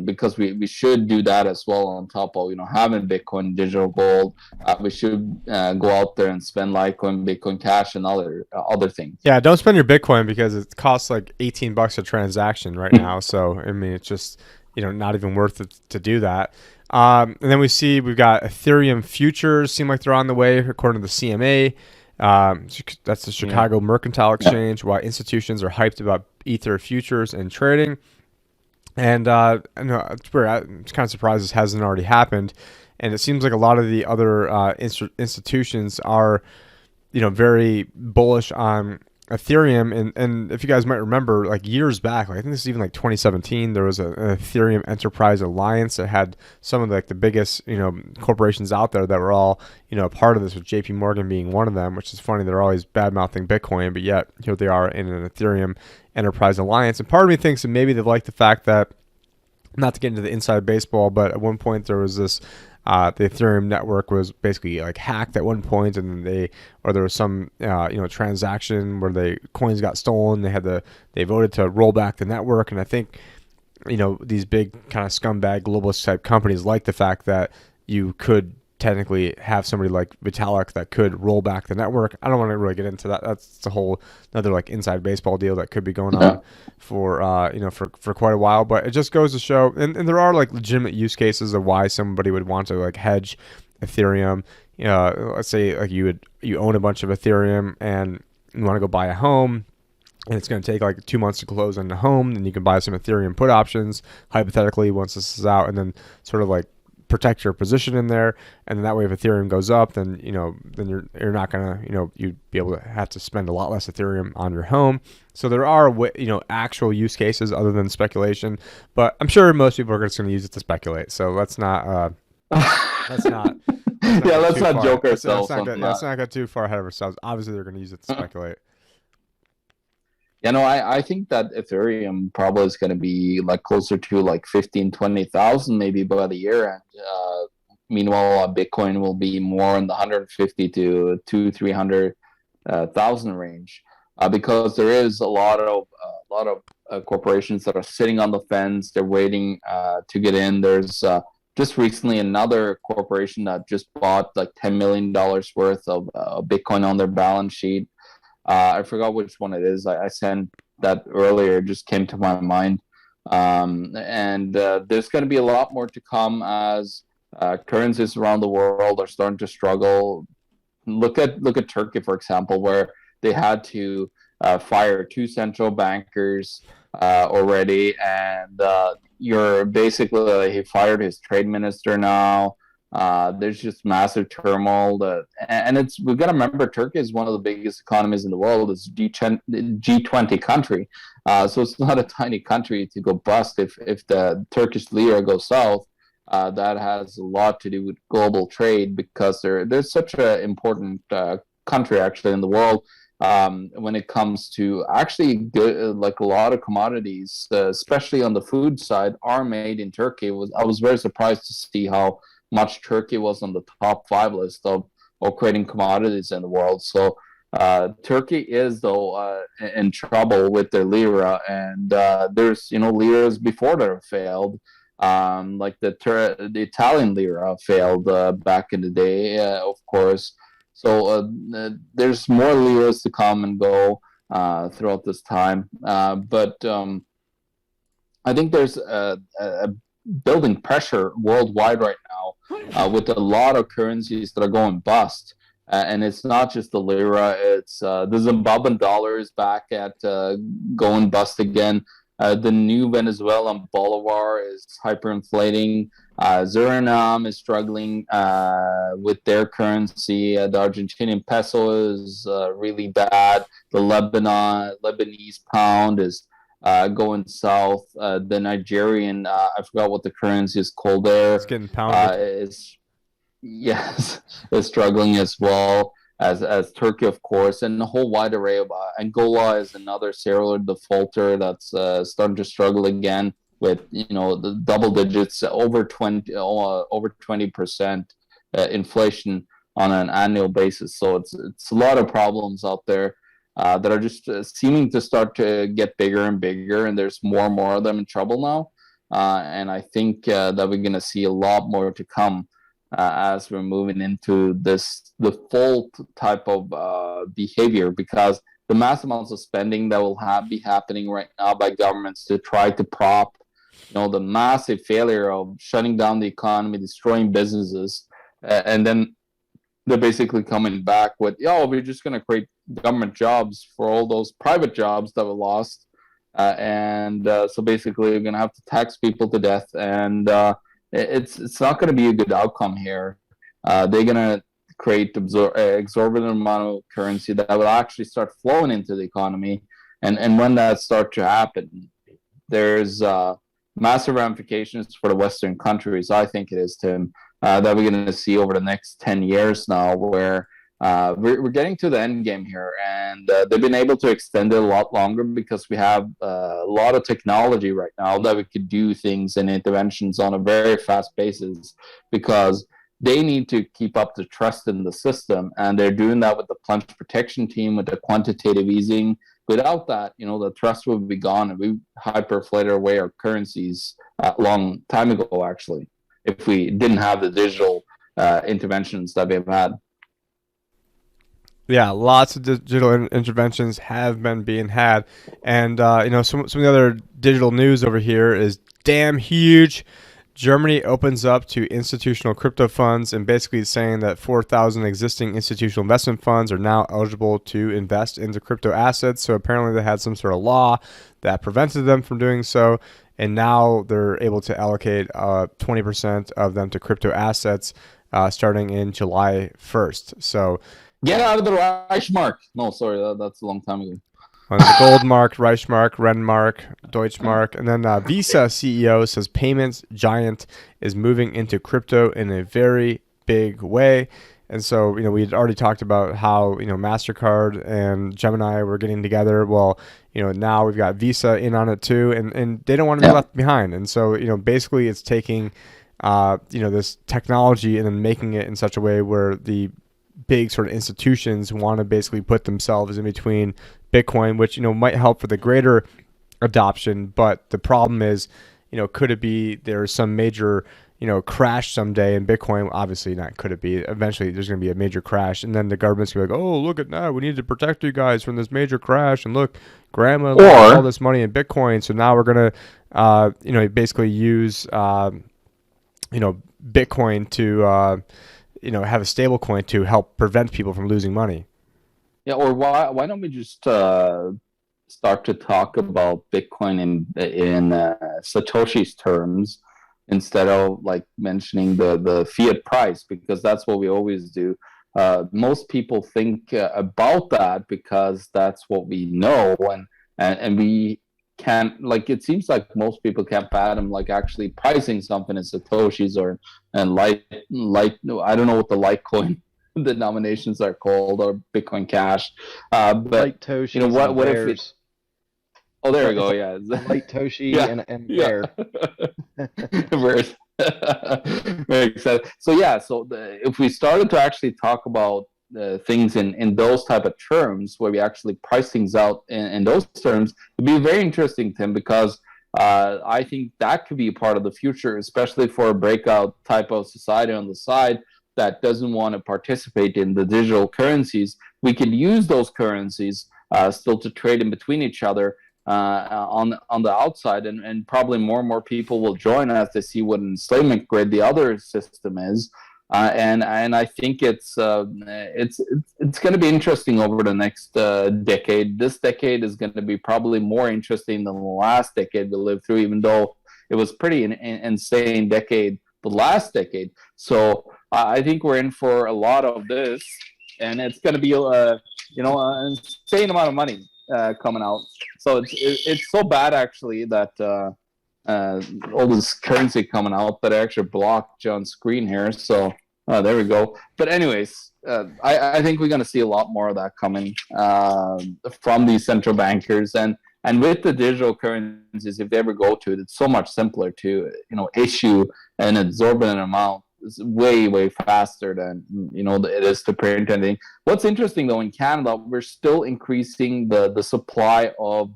S2: Because we should do that as well on top of having Bitcoin, digital gold. We should go out there and spend Litecoin, Bitcoin Cash, and other things.
S1: Yeah, don't spend your Bitcoin because it costs like $18 a transaction right now. So I mean, it's just not even worth it to do that. And then we've got Ethereum futures seem like they're on the way according to the CMA. That's the Chicago Mercantile Exchange. Why institutions are hyped about Ether futures and trading. And I'm kind of surprised this hasn't already happened. And it seems like a lot of the other institutions are, very bullish on Ethereum. And if you guys might remember, like years back, like I think this is even like 2017, there was an Ethereum Enterprise Alliance that had some of the biggest, corporations out there that were all, a part of this, with JP Morgan being one of them, which is funny. They're always bad-mouthing Bitcoin, but yet here they are in an Ethereum Enterprise Alliance. And part of me thinks that maybe they like the fact that, not to get into the inside baseball, but at one point there was this the Ethereum network was basically like hacked at one point, and then there was some transaction where coins got stolen. They voted to roll back the network, and I think these big kind of scumbag globalist type companies like the fact that you could technically have somebody like Vitalik that could roll back the network. I don't want to really get into that. That's a whole another like inside baseball deal that could be going on for for quite a while. But it just goes to show, and there are like legitimate use cases of why somebody would want to like hedge Ethereum. Let's say like you own a bunch of Ethereum and you want to go buy a home, and it's going to take like 2 months to close on the home. Then you can buy some Ethereum put options, hypothetically, once this is out, and then sort of like protect your position in there. And then that way, if Ethereum goes up, then you're not gonna you'd be able to have to spend a lot less Ethereum on your home. So there are actual use cases other than speculation, but I'm sure most people are just going to use it to speculate. So let's not let's not
S2: joke ourselves.
S1: Let's not get too far ahead of ourselves. Obviously, they're going to use it to speculate.
S2: I think that Ethereum probably is going to be like closer to like 15, 20,000 maybe by the year end. Meanwhile, Bitcoin will be more in the 150 to 300,000 range, because there is a lot of corporations that are sitting on the fence. They're waiting to get in. There's just recently another corporation that just bought like $10 million worth of Bitcoin on their balance sheet. I forgot which one it is. I sent that earlier. It just came to my mind. And there's going to be a lot more to come as currencies around the world are starting to struggle. Look at Turkey, for example, where they had to fire 2 central bankers already, and you're basically he fired his trade minister now. There's just massive turmoil, and we've got to remember Turkey is one of the biggest economies in the world. It's G20 country, so it's not a tiny country to go bust if the Turkish lira goes south. That has a lot to do with global trade, because they're such an important country actually in the world when it comes to actually good, like a lot of commodities, especially on the food side, are made in Turkey. I was very surprised to see how much Turkey was on the top 5 list of creating commodities in the world. So Turkey is though in trouble with their lira, and there's liras before that have failed, like the Italian lira failed back in the day, of course. So there's more liras to come and go throughout this time, but I think there's a building pressure worldwide right now with a lot of currencies that are going bust. And it's not just the lira, it's the Zimbabwean dollar is back at going bust again. The new Venezuelan bolivar is hyperinflating. Suriname is struggling with their currency. The Argentinian peso is really bad. The Lebanese pound is going south. The Nigerian, I forgot what the currency is called there.
S1: It's getting pounded.
S2: Is struggling as well as Turkey, of course, and a whole wide array of Angola is another cellular defaulter that's starting to struggle again with the double digits, over 20% inflation on an annual basis. So it's a lot of problems out there that are just seeming to start to get bigger and bigger, and there's more and more of them in trouble now. And I think that we're going to see a lot more to come as we're moving into the full type of behavior, because the mass amounts of spending that will be happening right now by governments to try to prop the massive failure of shutting down the economy, destroying businesses, and then they're basically coming back with, we're just going to create government jobs for all those private jobs that were lost. So basically you're going to have to tax people to death, and it's not going to be a good outcome here. They're going to create exorbitant amount of currency that will actually start flowing into the economy. And when that starts to happen, there's massive ramifications for the Western countries, I think it is, Tim, that we're going to see over the next 10 years now, where we're getting to the end game here, and they've been able to extend it a lot longer because we have a lot of technology right now that we could do things and interventions on a very fast basis, because they need to keep up the trust in the system, and they're doing that with the plunge protection team, with the quantitative easing. Without that, the trust would be gone, and we hyperinflated away our currencies a long time ago, actually, if we didn't have the digital interventions that we've had.
S1: Yeah, lots of digital interventions have been being had, and some of the other digital news over here is damn huge. Germany opens up to institutional crypto funds, and basically saying that 4,000 existing institutional investment funds are now eligible to invest into crypto assets. So apparently they had some sort of law that prevented them from doing so, and now they're able to allocate 20% of them to crypto assets starting in July 1st. So
S2: get out of the Reichsmark. No, sorry, that's a long time ago.
S1: The gold mark, Reichsmark, Renmark, Deutschmark, and then Visa CEO says payments giant is moving into crypto in a very big way. And so, we had already talked about how, MasterCard and Gemini were getting together. Well, now we've got Visa in on it too, and they don't want to be left behind. And so, basically it's taking, this technology and then making it in such a way where the big sort of institutions want to basically put themselves in between Bitcoin, which, might help for the greater adoption. But the problem is, could it be there's some major, crash someday in Bitcoin? Obviously not. Could it be? Eventually there's going to be a major crash, and then the government's going to be like, oh, look at that, we need to protect you guys from this major crash, and look, grandma lost all this money in Bitcoin, so now we're going to basically use Bitcoin to have a stable coin to help prevent people from losing money.
S2: Yeah, or why don't we just start to talk about Bitcoin in Satoshi's terms instead of like mentioning the fiat price, because that's what we always do. Most people think about that because that's what we know, and we can't, like, it seems like most people can't fathom like actually pricing something in Satoshis and I don't know what the Litecoin denominations are called, or Bitcoin Cash, but
S3: Toshis,
S2: what if it, oh, there we go, yeah,
S3: Light Toshi and Bear.
S2: Makes sense. So if we started to actually talk about things in those type of terms, where we actually price things out in those terms, it'd be very interesting, Tim, because I think that could be a part of the future, especially for a breakout type of society on the side that doesn't want to participate in the digital currencies. We could use those currencies still to trade in between each other on the outside, and probably more and more people will join as they see what enslavement grade the other system is. And I think it's going to be interesting over the next decade. This decade is going to be probably more interesting than the last decade we lived through, even though it was pretty insane decade the last decade. So I think we're in for a lot of this, and it's going to be an insane amount of money coming out. So it's so bad actually that all this currency coming out that I actually blocked John's screen here. So there we go. But anyways, I think we're going to see a lot more of that coming from these central bankers, and with the digital currencies, if they ever go to it, it's so much simpler to issue an exorbitant amount. It's way faster than it is to print anything. What's interesting though, in Canada, we're still increasing the supply of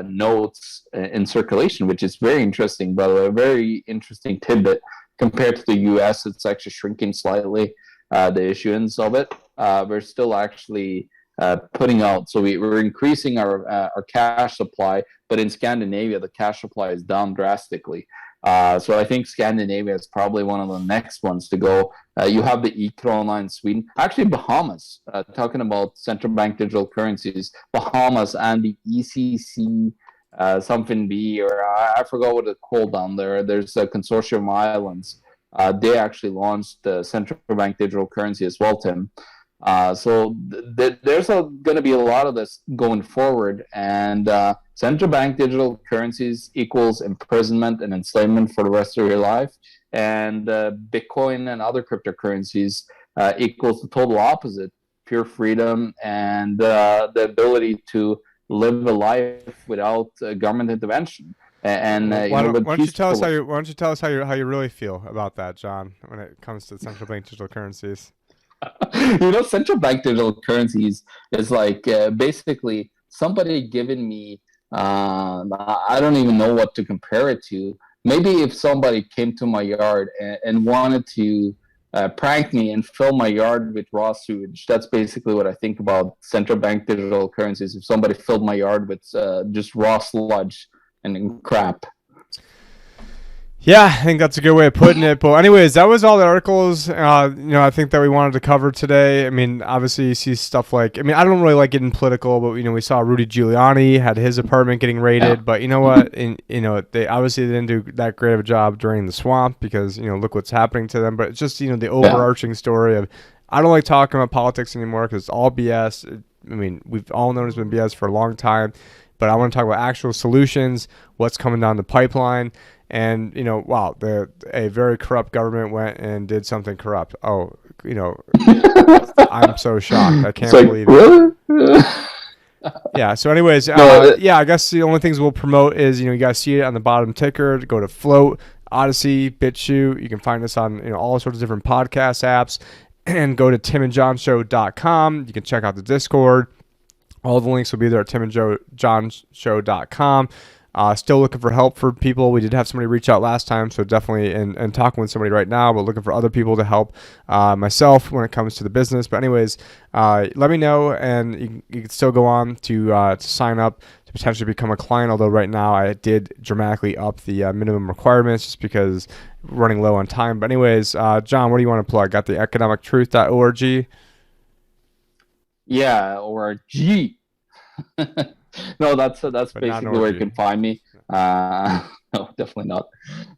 S2: notes in circulation, which is very interesting, by the way. A very interesting tidbit. Compared to the US, it's actually shrinking slightly, the issuance of it. We're still actually putting out, so we're increasing our cash supply, but in Scandinavia, the cash supply is down drastically. So I think Scandinavia is probably one of the next ones to go. You have the e-krona in Sweden. Actually, Bahamas, talking about central bank digital currencies, Bahamas and the ECC something B, or I forgot what it's called down there. There's a consortium of islands. They actually launched the central bank digital currency as well, Tim. So there's going to be a lot of this going forward, and central bank digital currencies equals imprisonment and enslavement for the rest of your life, and Bitcoin and other cryptocurrencies equals the total opposite: pure freedom and the ability to live a life without government intervention. And
S1: Why
S2: with
S1: don't you tell us
S2: peaceful.
S1: why don't you tell us how you really feel about that, John, when it comes to central bank digital currencies?
S2: Central bank digital currencies is like basically somebody giving me. I don't even know what to compare it to. Maybe if somebody came to my yard and wanted to prank me and fill my yard with raw sewage. That's basically what I think about central bank digital currencies. If somebody filled my yard with just raw sludge and crap.
S1: Yeah, I think that's a good way of putting it. But anyways, that was all the articles, I think that we wanted to cover today. I mean, obviously you see stuff like, I don't really like getting political, but, we saw Rudy Giuliani had his apartment getting raided.
S2: Yeah.
S1: But you know what? They obviously didn't do that great of a job during the swamp because, look what's happening to them. But it's just, the overarching story of, I don't like talking about politics anymore because it's all BS. We've all known it's been BS for a long time. But I want to talk about actual solutions, what's coming down the pipeline. And, wow, a very corrupt government went and did something corrupt. Oh, I'm so shocked. I can't believe it.
S2: Really?
S1: Yeah. So anyways,
S2: No,
S1: I guess the only things we'll promote is, you guys see it on the bottom ticker. Go to Float, Odyssey, BitChute. You can find us on, all sorts of different podcast apps. And go to timandjohnshow.com. You can check out the Discord. All the links will be there at timandjohnshow.com. Still looking for help for people. We did have somebody reach out last time, so definitely and talking with somebody right now, but looking for other people to help myself when it comes to the business. But anyways, let me know, and you can still go on to sign up to potentially become a client, although right now I did dramatically up the minimum requirements just because we're running low on time. But anyways, John, what do you want to plug? Got the economictruth.org?
S2: Yeah, or G. No, that's
S1: But
S2: basically where you can find me. No, definitely not.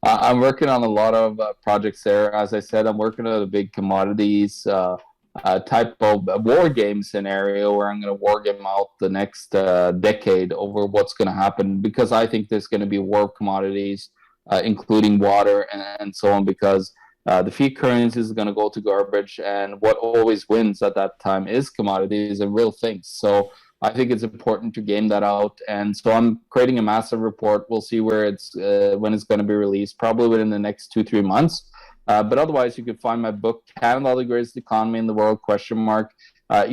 S2: I'm working on a lot of projects there. As I said, I'm working on a big commodities type of war game scenario where I'm going to war game out the next decade over what's going to happen, because I think there's going to be war of commodities, including water and so on, because the fiat currency is going to go to garbage, and what always wins at that time is commodities and real things. So I think it's important to game that out, and so I'm creating a massive report. We'll see where it's when it's going to be released, probably within the next 2-3 months. But otherwise, you can find my book, Canada, the Greatest Economy in the World? I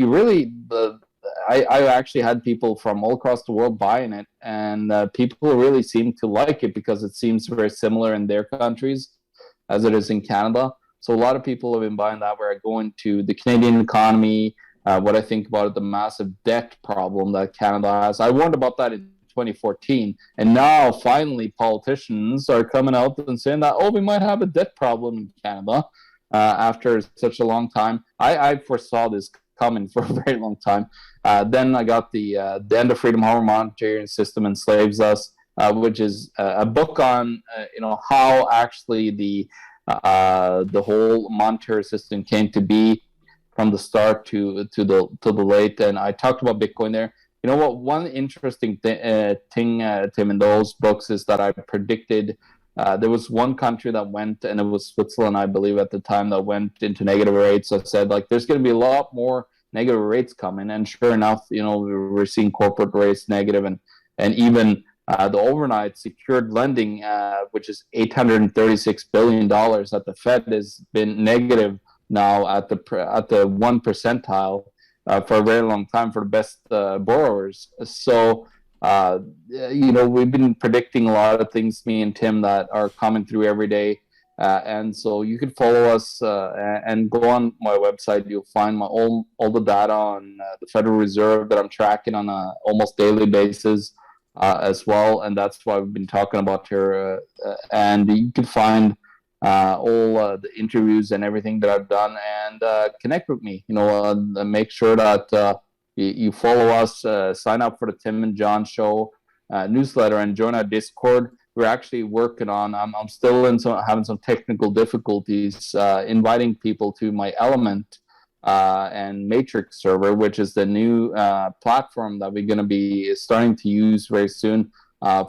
S2: actually had people from all across the world buying it, and people really seem to like it because it seems very similar in their countries as it is in Canada. So a lot of people have been buying that, where I go into the Canadian economy, what I think about it, the massive debt problem that Canada has. I warned about that in 2014, and now finally politicians are coming out and saying that, we might have a debt problem in Canada after such a long time. I foresaw this coming for a very long time. Then I got the End of Freedom, How Our Monetary System Enslaves Us, which is a book on how actually the whole monetary system came to be from the start to the late. And I talked about Bitcoin there. You know what? One interesting thing, Tim, in those books is that I predicted there was one country that went, and it was Switzerland, I believe, at the time, that went into negative rates. I said, there's going to be a lot more negative rates coming, and sure enough, we're seeing corporate rates negative, and even the overnight secured lending, which is $836 billion at the Fed, has been negative now at the 1 percentile for a very long time for the best borrowers. So we've been predicting a lot of things, me and Tim, that are coming through every day. And so you can follow us and go on my website. You'll find all the data on the Federal Reserve that I'm tracking on a almost daily basis as well. And that's why we've been talking about here. And you can find all the interviews and everything that I've done, and connect with me. Make sure that you follow us, sign up for the Tim and John Show newsletter, and join our Discord. We're actually working on. I'm still having some technical difficulties inviting people to my Element and Matrix server, which is the new platform that we're going to be starting to use very soon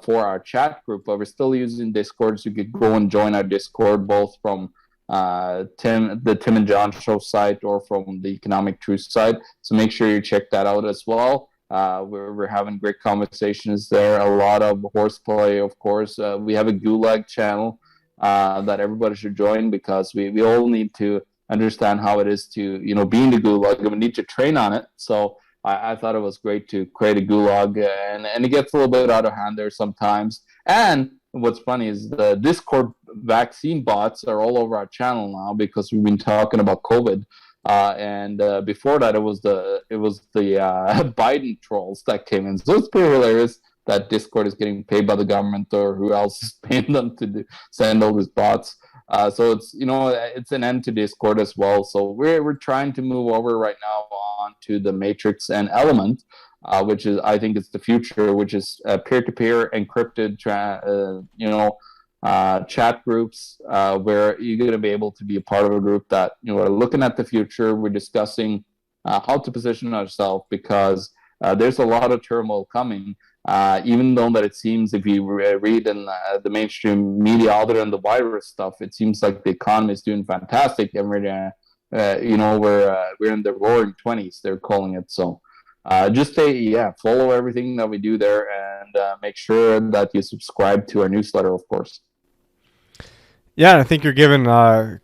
S2: for our chat group. But we're still using Discord, so you could go and join our Discord, both from the Tim and John Show site or from the Economic Truth site. So make sure you check that out as well. We're having great conversations there. A lot of horseplay, of course. We have a Gulag channel that everybody should join, because we all need to understand how it is to be in the Gulag, and we need to train on it. So I thought it was great to create a Gulag, and it gets a little bit out of hand there sometimes. And what's funny is the Discord vaccine bots are all over our channel now, because we've been talking about COVID. And before that, it was the Biden trolls that came in. So it's pretty hilarious that Discord is getting paid by the government, or who else is paying them to send all these bots. So it's it's an end to Discord as well. So we're trying to move over right now on to the Matrix and Element, which is, I think, it's the future, which is peer-to-peer encrypted chat groups, where you're going to be able to be a part of a group that are looking at the future. We're discussing how to position ourselves, because there's a lot of turmoil coming. Even though that it seems, if you read in the mainstream media, other than the virus stuff, it seems like the economy is doing fantastic. And we're in the roaring 20s, they're calling it. So just follow everything that we do there, and make sure that you subscribe to our newsletter, of course.
S1: Yeah, I think you're giving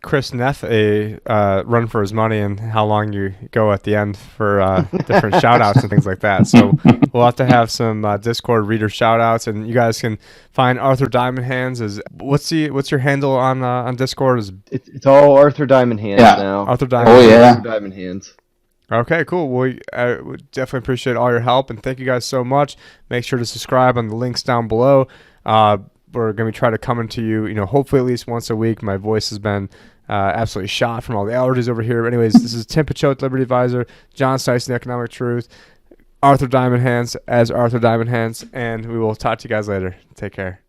S1: Chris Neff a run for his money, and how long you go at the end for different shout-outs and things like that. So we'll have to have some Discord reader shout-outs, and you guys can find Arthur Diamond Hands. What's your handle on Discord?
S3: It's all Arthur Diamond Hands now.
S1: Arthur Diamond.
S2: Oh yeah,
S3: Arthur Diamond Hands.
S1: Okay, cool. Well, we definitely appreciate all your help, and thank you guys so much. Make sure to subscribe on the links down below. We're going to try to come into you, hopefully at least once a week. My voice has been absolutely shot from all the allergies over here. But anyways, this is Tim Picciott, LibertyAdvisor, John Snyson, The Economic Truth, Arthur Diamond Hands as Arthur Diamond Hands, and we will talk to you guys later. Take care.